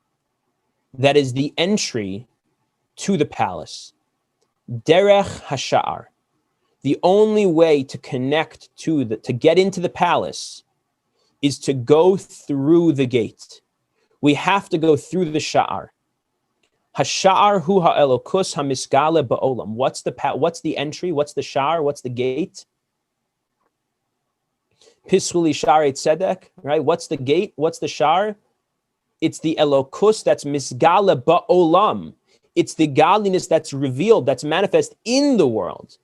that is the entry to the palace. Derech hasha'ar. The only way to connect to get into the palace is to go through the gate. We have to go through the sha'ar. Hasha'ar hu ha'elokus hamisgale ba'olam. What's the entry? What's the sha'ar? What's the gate? Pishuli sha'ar tzedek, right? What's the gate? What's the sha'ar? It's the elokus that's misgale ba'olam. It's the godliness that's revealed, that's manifest in the world.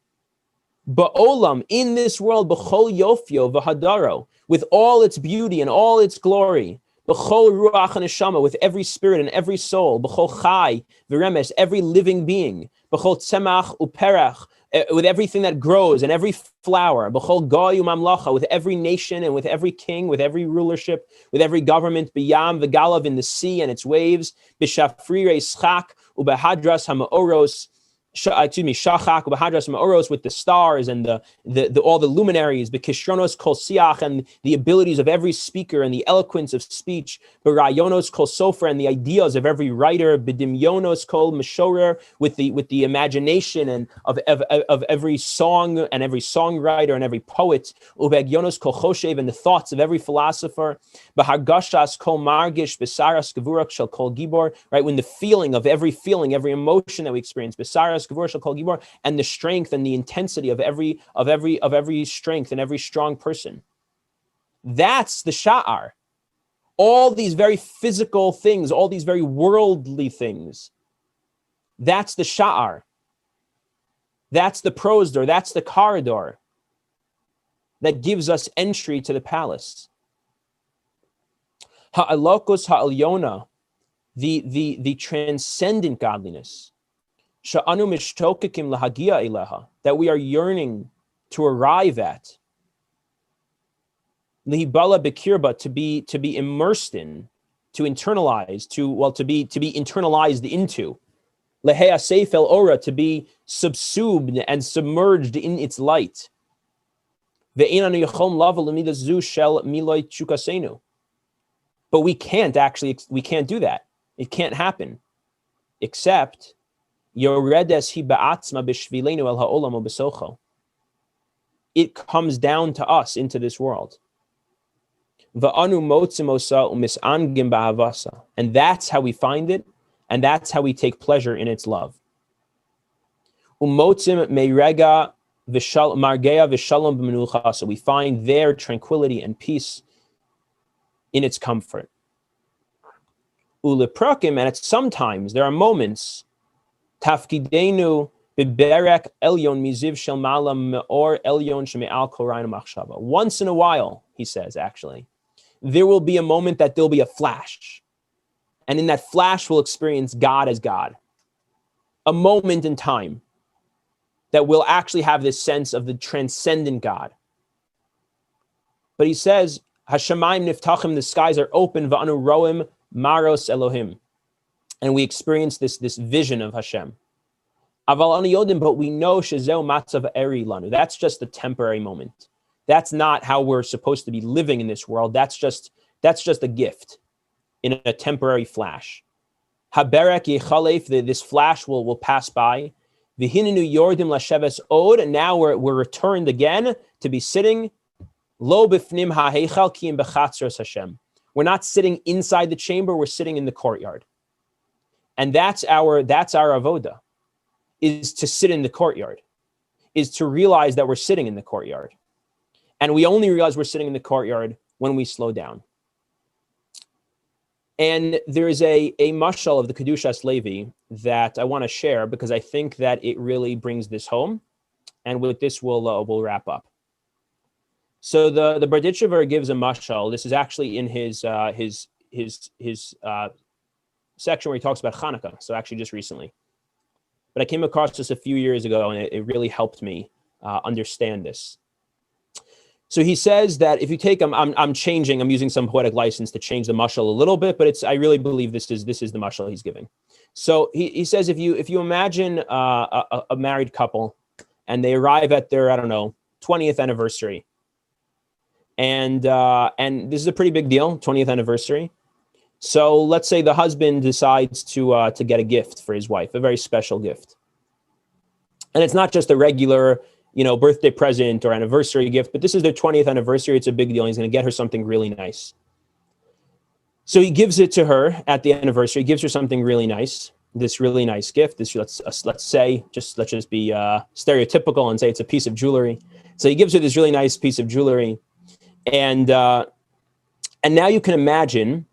Ba'olam, in this world, b'chol yofyo v'hadaro, with all its beauty and all its glory. B'chol ruach neshama, with every spirit and every soul. B'chol chai v'remes, every living being. B'chol tzemach uperach, with everything that grows and every flower. B'chol goy u'mamlacha, with every nation and with every king, with every rulership, with every government. B'yam v'galav, in the sea and its waves. B'shafrirei schak, ubehadras hamaoros, shachak ubehadras hamaoros, with the stars and the all the luminaries, bekishronos kol siach, and the abilities of every speaker and the eloquence of speech, berayonos kol sofer, and the ideas of every writer, bedimyonos kol meshorer, with the imagination and of every song and every songwriter and every poet, ubegyonos kol choshev, and the thoughts of every philosopher, behargashas kol margish besaras gevurak shel kol gibor, right, when the feeling, every emotion that we experience, besaras gevurak shel kol gibor, and the strength and the intensity of every strength and every strong person. That's the sha'ar. All these very physical things, all these very worldly things, that's the sha'ar. That's the prosdor, that's the corridor that gives us entry to the palace. Ha'alokus ha'alyona, the transcendent godliness. Sha'anu mishtokekim lahagia eleha, that we are yearning to arrive at. Lihibala bekirba, to be immersed in, to internalize, to be internalized into. Lehea seifel ora, to be subsumed and submerged in its light. Ve'inanu yachom lava lemida zu shel miloi chukasenu. But we can't do that. It can't happen. Except yoredes hi ba'atzma b'shvilenu el ha'olam u'besocho. It comes down to us, into this world. Va'anu motzim osa u'misangim ba'avasa. And that's how we find it, and that's how we take pleasure in its love. Umotzim meirega margea v'shalom b'menucha. So we find there tranquility and peace in its comfort. Uleprakim, and it's sometimes, there are moments, tafkidenu biberek elyon miziv shel mala me'or elyon sheme'al korayim machshava. Once in a while, he says, actually, there will be a moment that there'll be a flash. And in that flash, we'll experience God as God. A moment in time that we'll actually have this sense of the transcendent God. But he says, Hashemayim niftachim, the skies are open, va'anu roim maros Elohim. And we experience this vision of Hashem. Aval anu yodim, but we know shezeu matzav eri lanu. That's just a temporary moment. That's not how we're supposed to be living in this world. That's just a gift in a temporary flash. Haberek yechalef, this flash will pass by. V'hinenu yordim lasheves od, and now we're returned again to be sitting. Lo b'fnim ha'heichal ki im bechatzros Hashem. We're not sitting inside the chamber, we're sitting in the courtyard. And that's our avoda, is to sit in the courtyard, is to realize that we're sitting in the courtyard. And we only realize we're sitting in the courtyard when we slow down. And there is a mashal of the Kedushas Levi that I want to share because I think that it really brings this home. And with this, we'll wrap up. So the Berditchever gives a mashal. This is actually in his section where he talks about Hanukkah. So actually just recently. But I came across this a few years ago, and it really helped me understand this. So he says that if you take I'm using some poetic license to change the mashal a little bit, but I really believe this is the mashal he's giving. So he says if you imagine a married couple and they arrive at their 20th anniversary, and this is a pretty big deal, 20th anniversary. So let's say the husband decides to get a gift for his wife, a very special gift, and it's not just a regular birthday present or anniversary gift, but this is their 20th anniversary. It's a big deal. He's going to get her something really nice. So he gives it to her at the anniversary. He gives her something really nice, this really nice gift. Let's just be stereotypical and say it's a piece of jewelry. So he gives her this really nice piece of jewelry. And now you can imagine,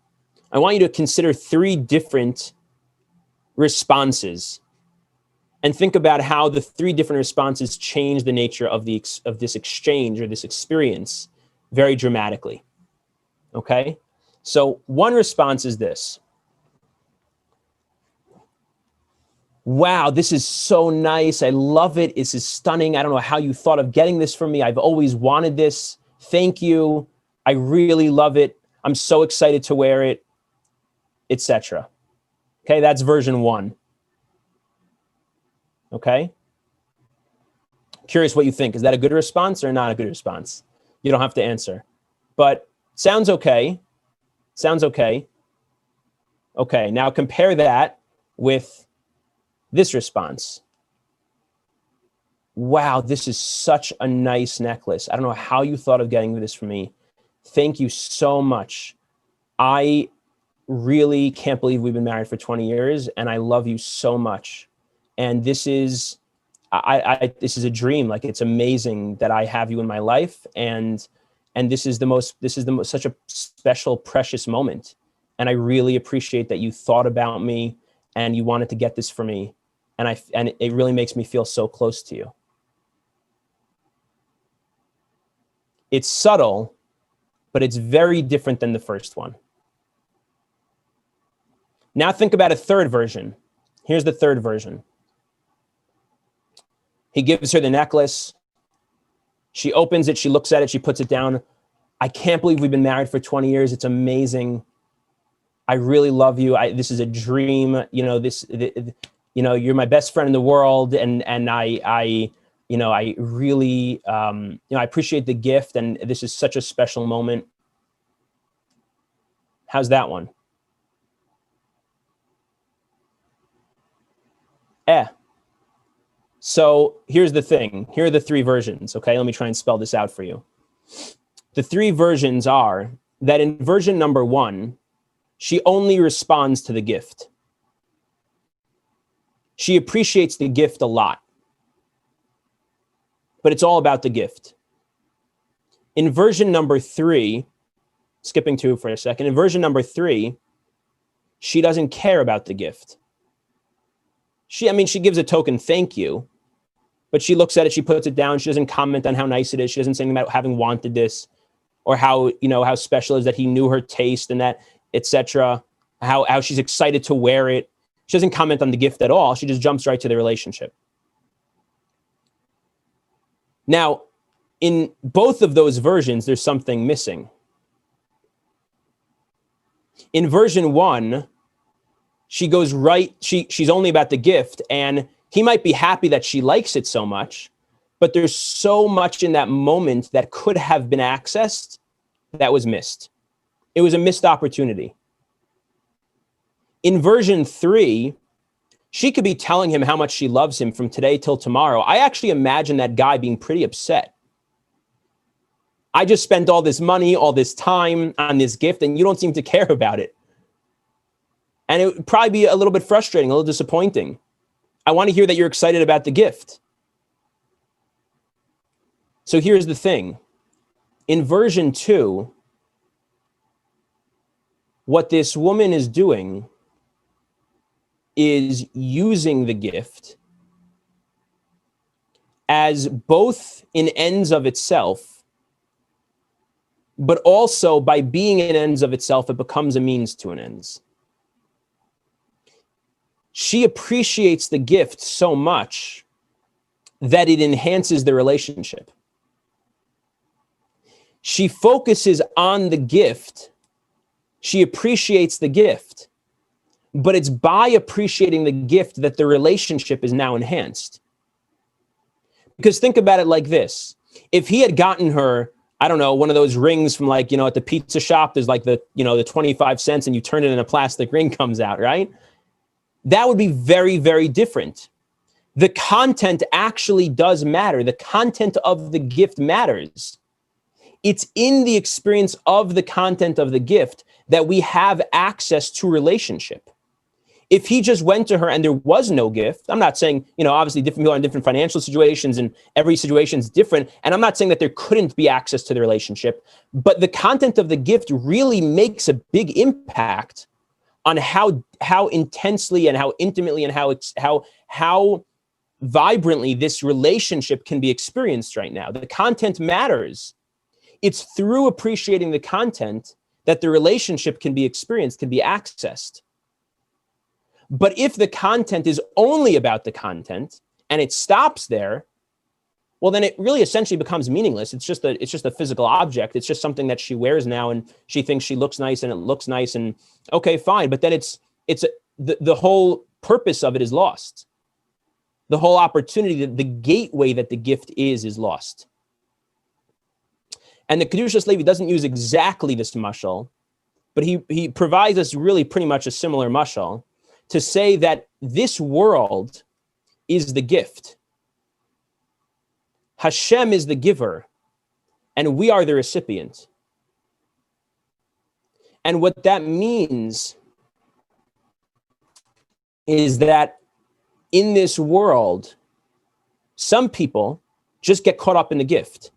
I want you to consider 3 different responses and think about how the 3 different responses change the nature of this exchange or this experience very dramatically. Okay? So one response is this. Wow, this is so nice. I love it. This is stunning. I don't know how you thought of getting this for me. I've always wanted this. Thank you. I really love it. I'm so excited to wear it, etc. Okay, that's version 1. Okay? Curious what you think. Is that a good response or not a good response? You don't have to answer. But sounds okay. Sounds okay. Okay, now compare that with this response. Wow, this is such a nice necklace. I don't know how you thought of getting this for me. Thank you so much. I really can't believe we've been married for 20 years, and I love you so much. And this is, this is a dream. Like, it's amazing that I have you in my life, and this is such a special, precious moment. And I really appreciate that you thought about me and you wanted to get this for me, and it really makes me feel so close to you. It's subtle, but it's very different than the first one. Now think about a third version. Here's the third version. He gives her the necklace. She opens it, she looks at it, she puts it down. I can't believe we've been married for 20 years. It's amazing. I really love you. This is a dream. You're my best friend in the world. And I really, I appreciate the gift. And this is such a special moment. How's that one? So here's the thing. Here are the three versions. Okay, let me try and spell this out for you. The three versions are that in version number 1, she only responds to the gift. She appreciates the gift a lot, but it's all about the gift. In version number 3, skipping 2 for a second, in version number 3, she doesn't care about the gift. She gives a token thank you, but she looks at it, she puts it down, she doesn't comment on how nice it is, she doesn't say anything about having wanted this, or how special it is that he knew her taste and that, etc. How she's excited to wear it. She doesn't comment on the gift at all. She just jumps right to the relationship. Now, in both of those versions, there's something missing. In version 1, she goes right, she's only about the gift, and he might be happy that she likes it so much, but there's so much in that moment that could have been accessed that was missed. It was a missed opportunity. In version 3, she could be telling him how much she loves him from today till tomorrow. I actually imagine that guy being pretty upset. I just spent all this money, all this time on this gift, and you don't seem to care about it. And it would probably be a little bit frustrating, a little disappointing. I want to hear that you're excited about the gift. So here's the thing. In version 2, what this woman is doing is using the gift as both an ends of itself, but also by being an ends of itself, it becomes a means to an ends. She appreciates the gift so much that it enhances the relationship. She focuses on the gift. She appreciates the gift, but it's by appreciating the gift that the relationship is now enhanced. Because think about it like this. If he had gotten her, I don't know, one of those rings from at the pizza shop, there's the 25 cents and you turn it and a plastic ring comes out, right? That would be very, very different. The content actually does matter. The content of the gift matters. It's in the experience of the content of the gift that we have access to relationship. If he just went to her and there was no gift, I'm not saying, obviously different people are in different financial situations and every situation is different. And I'm not saying that there couldn't be access to the relationship, but the content of the gift really makes a big impact on how intensely and how intimately and how vibrantly this relationship can be experienced right now. The content matters. It's through appreciating the content that the relationship can be experienced, can be accessed. But if the content is only about the content and it stops there, well, then it really essentially becomes meaningless. It's just a physical object. It's just something that she wears now and she thinks she looks nice and it looks nice and okay, fine. But then the whole purpose of it is lost. The whole opportunity, the gateway that the gift is lost. And the Kedushas Levi doesn't use exactly this mashal, but he provides us really pretty much a similar mashal to say that this world is the gift. Hashem is the giver, and we are the recipient. And what that means is that in this world, some people just get caught up in the gift.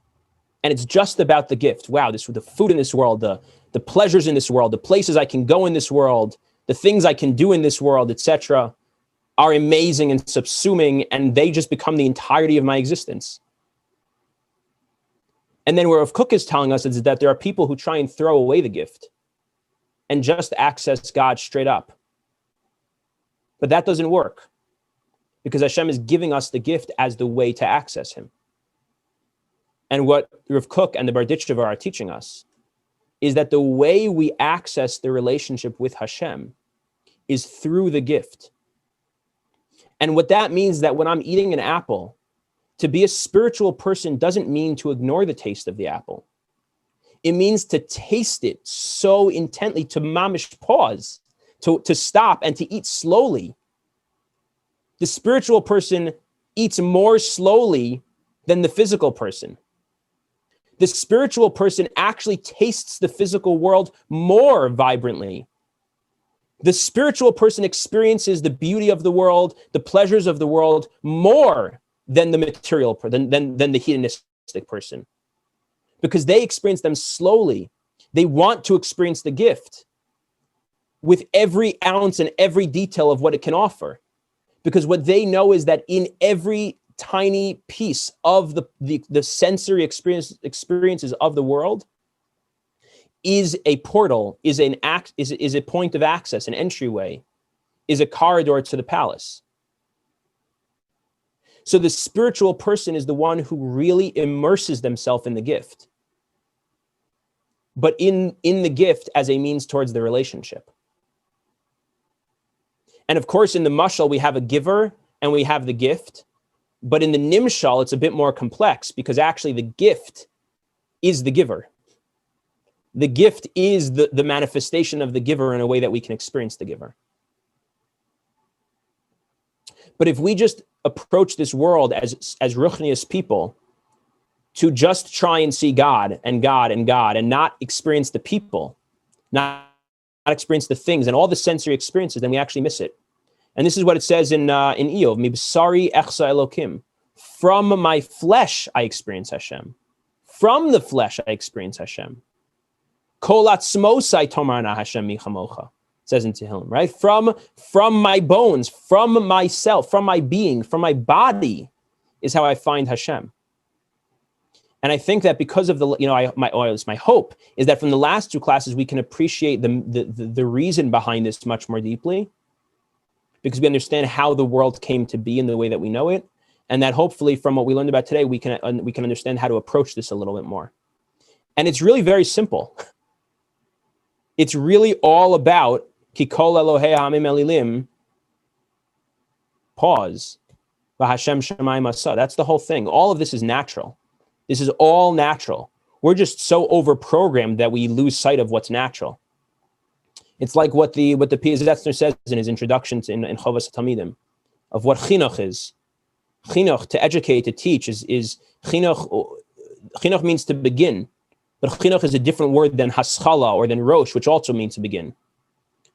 And it's just about the gift. Wow, the food in this world, the pleasures in this world, the places I can go in this world, the things I can do in this world, etc., are amazing and subsuming, and they just become the entirety of my existence. And then where Rav Kook is telling us is that there are people who try and throw away the gift and just access God straight up. But that doesn't work because Hashem is giving us the gift as the way to access him. And what Rav Kook and the Berditchever are teaching us is that the way we access the relationship with Hashem is through the gift. And what that means is that when I'm eating an apple, to be a spiritual person doesn't mean to ignore the taste of the apple. It means to taste it so intently, to mamish pause, to stop and to eat slowly. The spiritual person eats more slowly than the physical person. The spiritual person actually tastes the physical world more vibrantly. The spiritual person experiences the beauty of the world, the pleasures of the world more than the material, than the hedonistic person. Because they experience them slowly. They want to experience the gift with every ounce and every detail of what it can offer. Because what they know is that in every tiny piece of the sensory experiences of the world is a portal, is a point of access, an entryway, is a corridor to the palace. So the spiritual person is the one who really immerses themselves in the gift, but in the gift as a means towards the relationship. And of course, in the mashal, we have a giver and we have the gift. But in the nimshal, it's a bit more complex because actually the gift is the giver. The gift is the manifestation of the giver in a way that we can experience the giver. But if we just approach this world as ruchnius people to just try and see God and God and God and not experience the people, not experience the things and all the sensory experiences, then we actually miss it. And this is what it says in Eov, Mibsari echsa Elokim. From my flesh, I experience Hashem. From the flesh, I experience Hashem. Kol atzmosai tomarna Hashem michamocha. Says in Tehillim, right? From my bones, from myself, from my being, from my body is how I find Hashem. And I think that because of my hope is that from the last two classes, we can appreciate the reason behind this much more deeply, because we understand how the world came to be in the way that we know it. And that hopefully from what we learned about today, we can understand how to approach this a little bit more. And it's really very simple. It's really all about Kikol Elohei Ha'amim Elilim, pause, V'Hashem Shemayim Asa. That's the whole thing. All of this is natural. This is all natural. We're just so over-programmed that we lose sight of what's natural. It's like what the Piyaz Zetzner says in his introduction in Chovas Talmidim of what chinuch is. Chinuch, to educate, to teach, is chinuch. Chinuch means to begin, but chinuch is a different word than haschala or than rosh, which also means to begin.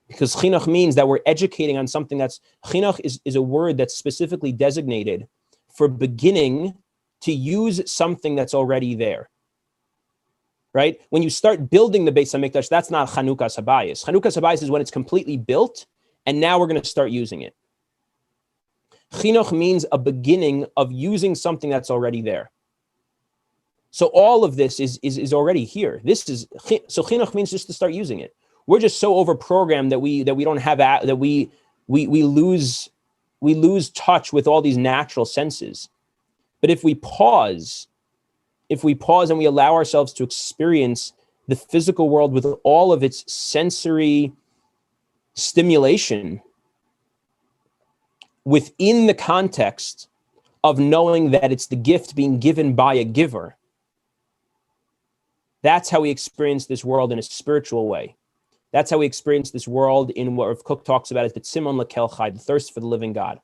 Because chinuch means that we're educating on something that's, chinuch is a word that's specifically designated for beginning to use something that's already there. Right? When you start building the Beis HaMikdash, that's not Chanukas Habayis. Chanukas Habayis is when it's completely built, and now we're going to start using it. Chinuch means a beginning of using something that's already there. So all of this is already here. So chinuch means just to start using it. We're just so over-programmed that we don't have that we lose touch with all these natural senses. But if we pause and we allow ourselves to experience the physical world with all of its sensory stimulation within the context of knowing that it's the gift being given by a giver, that's how we experience this world in a spiritual way. That's how we experience this world in what Rav Kook talks about as the tzimon lekelchai, the thirst for the living God.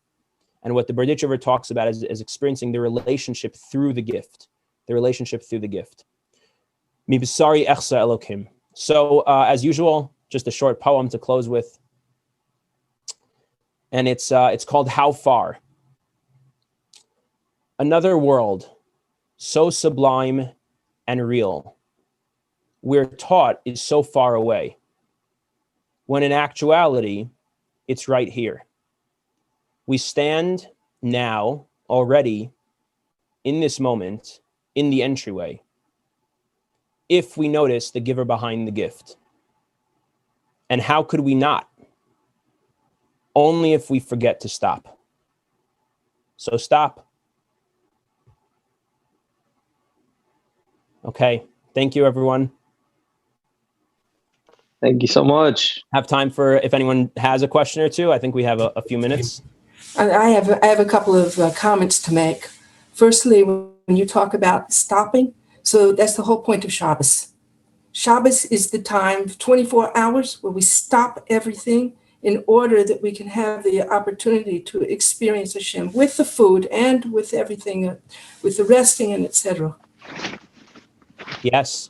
And what the Berditchever talks about is experiencing the relationship through the gift. The relationship through the gift. Mibsari echsa Elokim. So as usual, just a short poem to close with. And it's called How Far? Another world, so sublime and real, we're taught is so far away, when in actuality, it's right here. We stand now, already, in this moment, in the entryway, if we notice the giver behind the gift. And how could we not? only if we forget to stop. So stop. Okay. Thank you, everyone. Thank you so much. Have time for if anyone has a question or two. I think we have a few minutes. I have a couple of comments to make. Firstly, when you talk about stopping, so that's the whole point of Shabbos. Shabbos is the time, 24 hours, where we stop everything in order that we can have the opportunity to experience Hashem with the food and with everything, with the resting and etc. Yes,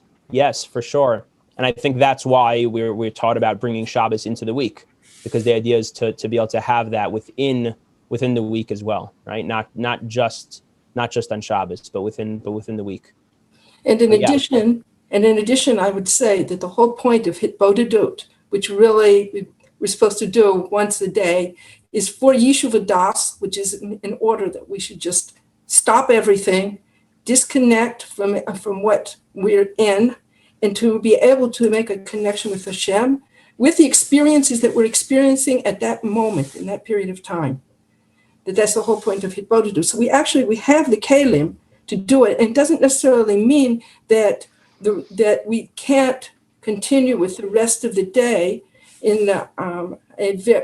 for sure. And I think that's why we're taught about bringing Shabbos into the week, because the idea is to be able to have that within the week as well, right? Not just on Shabbos, but within the week. And in addition, I would say that the whole point of Hitbodedut, which really we're supposed to do once a day, is for Yeshuv Das, which is in order that we should just stop everything, disconnect from what we're in, and to be able to make a connection with Hashem, with the experiences that we're experiencing at that moment, in that period of time. That's the whole point of Hitbodedut. So we have the Kalim to do it. And it doesn't necessarily mean that we can't continue with the rest of the day in a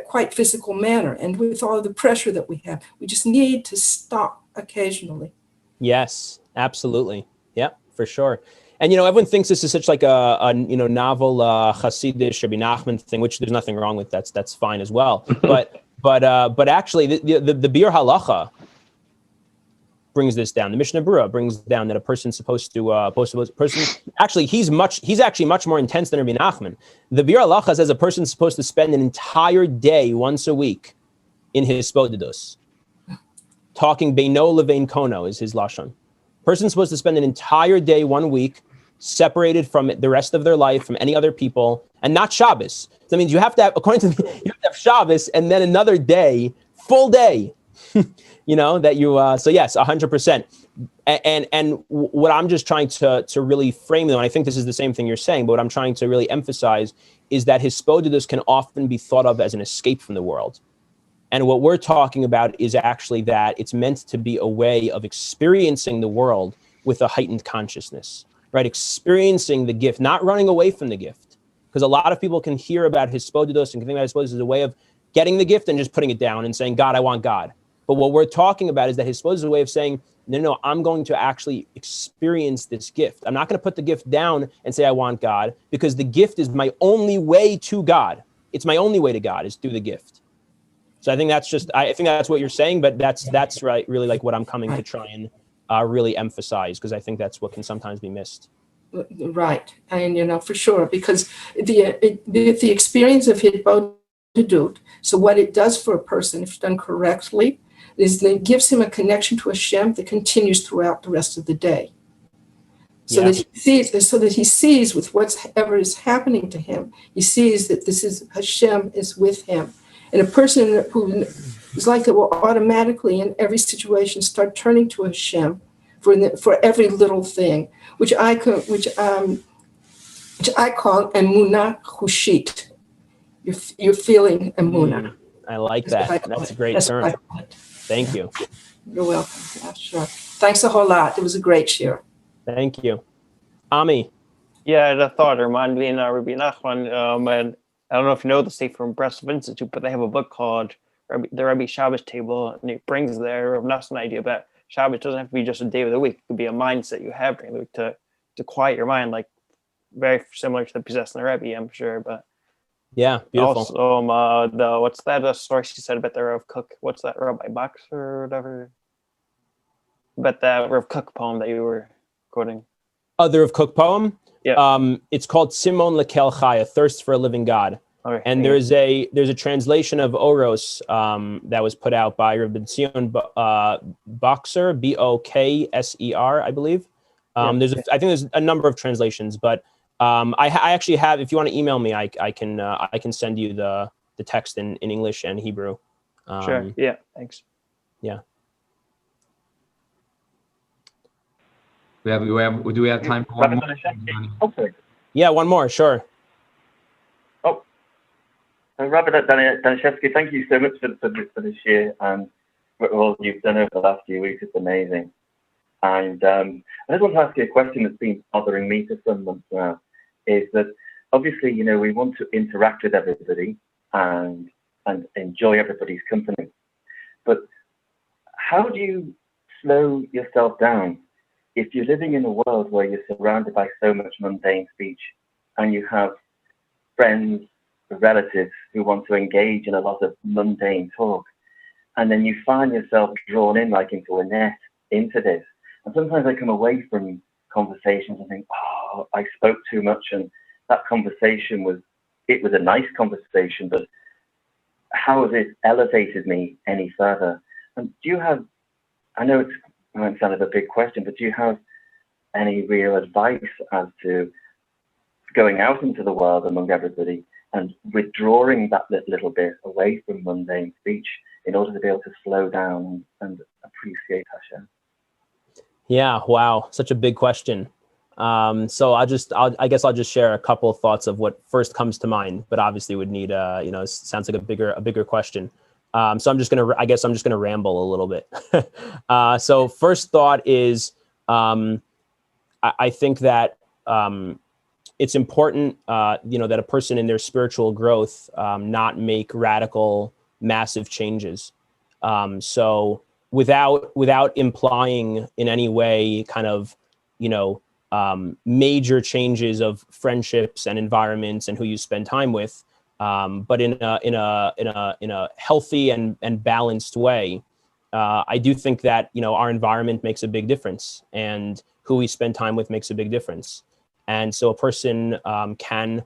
quite physical manner. And with all of the pressure that we have, we just need to stop occasionally. Yes, absolutely. Yeah, for sure. And, everyone thinks this is such like a novel Chassidish Rabbi Nachman thing, which there's nothing wrong with. That's fine as well. But actually the Biur Halacha brings this down. The Mishnah Berurah brings down that a person's supposed to actually he's actually much more intense than Rabbi Nachman. The Biur Halacha says a person's supposed to spend an entire day once a week in his spodidus. Talking beino levein kono is his lashon. Person's supposed to spend an entire day 1 week separated from the rest of their life from any other people, and not Shabbos. So that means you have to have, according to me, you have to have Shabbos and then another day, full day. That you. So yes, 100%. And what I'm just trying to really frame, though, and I think this is the same thing you're saying, but what I'm trying to really emphasize is that hispodidus can often be thought of as an escape from the world. And what we're talking about is actually that it's meant to be a way of experiencing the world with a heightened consciousness, right? Experiencing the gift, not running away from the gift. Because a lot of people can hear about hispodidus and think about hispodidus as a way of getting the gift and just putting it down and saying, God, I want God. But what we're talking about is that hispodidus is a way of saying, no, I'm going to actually experience this gift. I'm not going to put the gift down and say I want God, because the gift is my only way to God. It's my only way to God is through the gift. So I think that's what you're saying, but that's right, really like what I'm coming to try and really emphasize, because I think that's what can sometimes be missed. Right, and for sure, because the experience of Hitbodedut, so what it does for a person, if done correctly, is that it gives him a connection to Hashem that continues throughout the rest of the day. So that he sees with whatever is happening to him, he sees that Hashem is with him. And a person who is like that will automatically in every situation start turning to Hashem for every little thing, which I call emunah chushit. You're feeling emunah. I like that. That's a great term. Thank you. You're welcome. Yeah, sure. Thanks a whole lot. It was a great shiur. Thank you. Ami. Yeah, I had a thought. It reminded me of Rabbi Nachman, and I don't know if you know the state from Breslov Institute, but they have a book called the Rebbe Shabbos Table, and it brings there Rav Nassan idea about Shabbos doesn't have to be just a day of the week. It could be a mindset you have during the week to quiet your mind, like very similar to the Possessing the Rebbe, I'm sure. But yeah, beautiful. Also, what's that story she said about the Rav Kook? What's that, Rabbi Boxer or whatever? About that Rav Kook poem that you were quoting. The Rav Kook poem? Yeah. It's called Simon Lekel Chai, A Thirst for a Living God. Okay. And there's a translation of Oros that was put out by Rabbi Zion Boxer, Bokser, I believe. I think there's a number of translations, but I actually have. If you want to email me, I can send you the text in English and Hebrew. Sure. Yeah. Thanks. Yeah. Do we have time for one more? Yeah, one more, sure. Oh, Rav Danishefsky, thank you so much for this year and for all you've done over the last few weeks. It's amazing. And I just want to ask you a question that's been bothering me for some months now, is that obviously, you know, we want to interact with everybody and enjoy everybody's company. But how do you slow yourself down if you're living in a world where you're surrounded by so much mundane speech and you have friends, relatives who want to engage in a lot of mundane talk, and then you find yourself drawn in like into a net into this? And sometimes I come away from conversations and think, oh, I spoke too much, and that conversation was a nice conversation, but how has it elevated me any further? And do you have, I know it might sound like a big question, but do you have any real advice as to going out into the world among everybody and withdrawing that little bit away from mundane speech in order to be able to slow down and appreciate Hashem? Yeah, wow, such a big question. So I guess I'll just share a couple of thoughts of what first comes to mind, but obviously would need it sounds like a bigger question. So I'm just gonna ramble a little bit. So first thought is, I think that it's important, that a person in their spiritual growth not make radical, massive changes. So without implying in any way kind of, major changes of friendships and environments and who you spend time with, but in a healthy and balanced way. I do think that our environment makes a big difference, and who we spend time with makes a big difference. And so a person can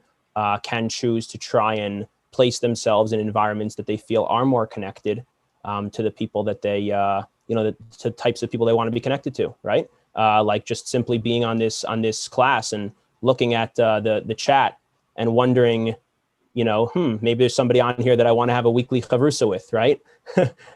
choose to try and place themselves in environments that they feel are more connected to the people that they to types of people they want to be connected to, right? Like just simply being on this class and looking at the chat and wondering, maybe there's somebody on here that I want to have a weekly chavrusa with, right?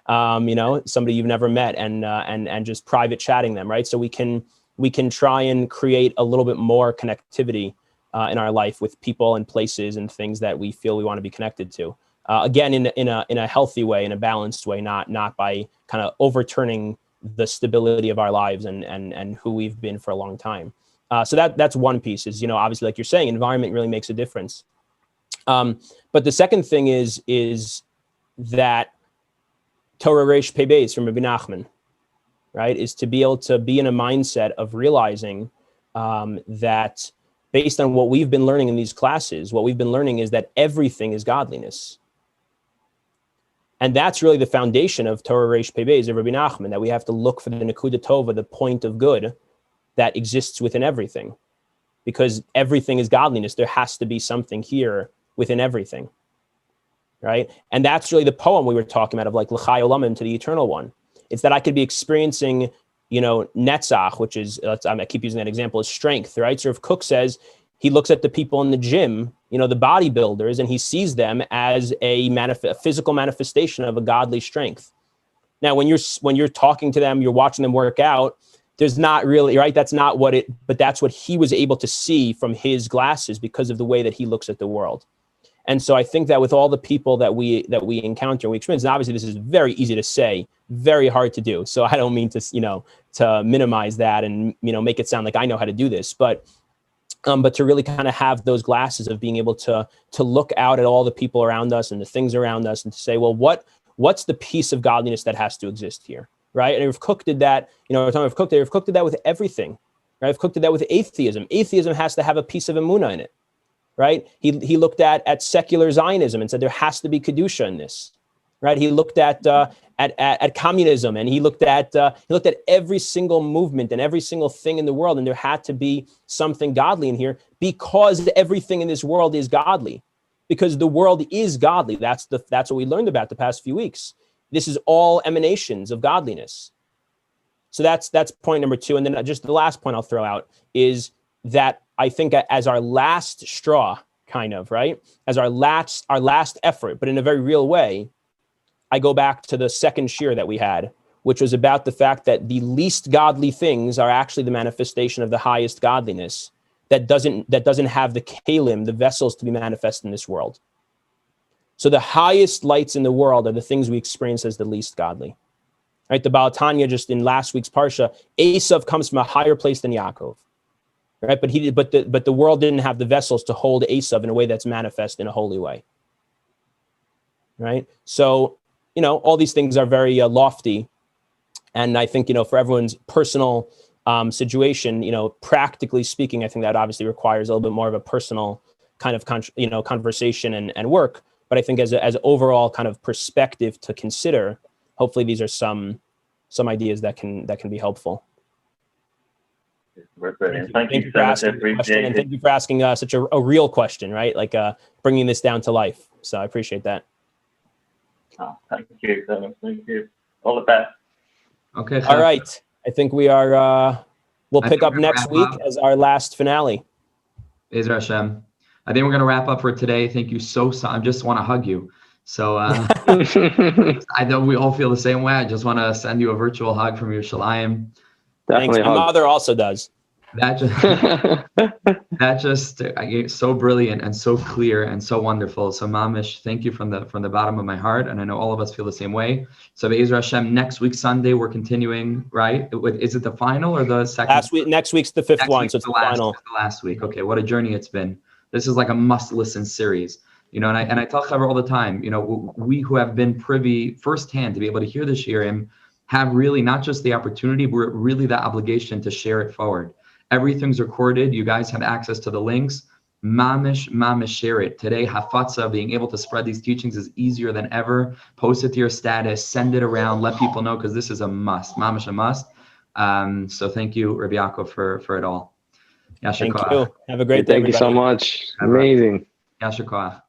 Somebody you've never met, and just private chatting them, right? So we can try and create a little bit more connectivity in our life with people and places and things that we feel we want to be connected to. Again, in a healthy way, in a balanced way, not by kind of overturning the stability of our lives and who we've been for a long time. So that's one piece is, obviously, like you're saying, environment really makes a difference. But the second thing is that Torah Reish Pei Beis from Rabbi Nachman, right, is to be able to be in a mindset of realizing that based on what we've been learning in these classes, what we've been learning is that everything is godliness. And that's really the foundation of Torah Reish Pei Beis of Rabbi Nachman, that we have to look for the Nekuda Tova, the point of good that exists within everything. Because everything is godliness, there has to be something here within everything, right? And that's really the poem we were talking about of like Lachai Olamim to the Eternal One. It's that I could be experiencing, netzach, which is, I keep using that example, as strength, right? So if Cook says he looks at the people in the gym, the bodybuilders, and he sees them as a physical manifestation of a godly strength. Now, when you're talking to them, you're watching them work out, there's not really, right? That's not but that's what he was able to see from his glasses because of the way that he looks at the world. And so I think that with all the people that we encounter, we experience, and obviously this is very easy to say, very hard to do. So I don't mean to minimize that and, make it sound like I know how to do this, but to really kind of have those glasses of being able to look out at all the people around us and the things around us and to say, well, what's the piece of godliness that has to exist here, right? And if Cook did that, we're talking about Rav Cook did that with everything, right? Rav Cook did that with atheism. Atheism has to have a piece of emunah in it, right? He looked at secular Zionism and said there has to be kedusha in this, right? He looked at communism, and he looked at every single movement and every single thing in the world, and there had to be something godly in here because everything in this world is godly, because the world is godly. That's what we learned about the past few weeks. This is all emanations of godliness. So that's point number two. And then just the last point I'll throw out is that I think as our last straw, kind of, right, as our last effort, but in a very real way, I go back to the second shiur that we had, which was about the fact that the least godly things are actually the manifestation of the highest godliness that doesn't have the kalim, the vessels to be manifest in this world. So the highest lights in the world are the things we experience as the least godly. Right? The Baal Tanya, just in last week's Parsha, Esav comes from a higher place than Yaakov. Right? But the world didn't have the vessels to hold Esav in a way that's manifest in a holy way. Right? So, all these things are very lofty. And I think, for everyone's personal situation, practically speaking, I think that obviously requires a little bit more of a personal kind of, conversation and work. But I think as overall kind of perspective to consider, hopefully these are some ideas that can be helpful. Brilliant. Thank you for asking the question, and thank you for asking such a real question, right? Like bringing this down to life. So I appreciate that. Oh, thank you so much. Thank you. All the best. Okay. All right. I think we are. We'll pick up next week as our last finale. Be'ezer Hashem. I think we're going to wrap up for today. Thank you so. I just want to hug you. So I know we all feel the same way. I just want to send you a virtual hug from Yerushalayim. Thanks. My mother also does. That just so brilliant and so clear and so wonderful. So Mamish, thank you from the bottom of my heart, and I know all of us feel the same way. So Be'ezer Hashem, next week Sunday we're continuing, right? Is it the final or the second? Next week's the fifth one, so it's the final. The last week. Okay, what a journey it's been. This is like a must-listen series. And I tell Chaver all the time, we who have been privy firsthand to be able to hear the shiurim have really not just the opportunity, but really the obligation to share it forward. Everything's recorded. You guys have access to the links. Mamish, share it. Today, Hafatza, being able to spread these teachings is easier than ever. Post it to your status, send it around, let people know, because this is a must. Mamish, a must. So thank you, Rav Yakov, for it all. Thank you. Have a great day. Thank you so much. Amazing. Yasher Koach.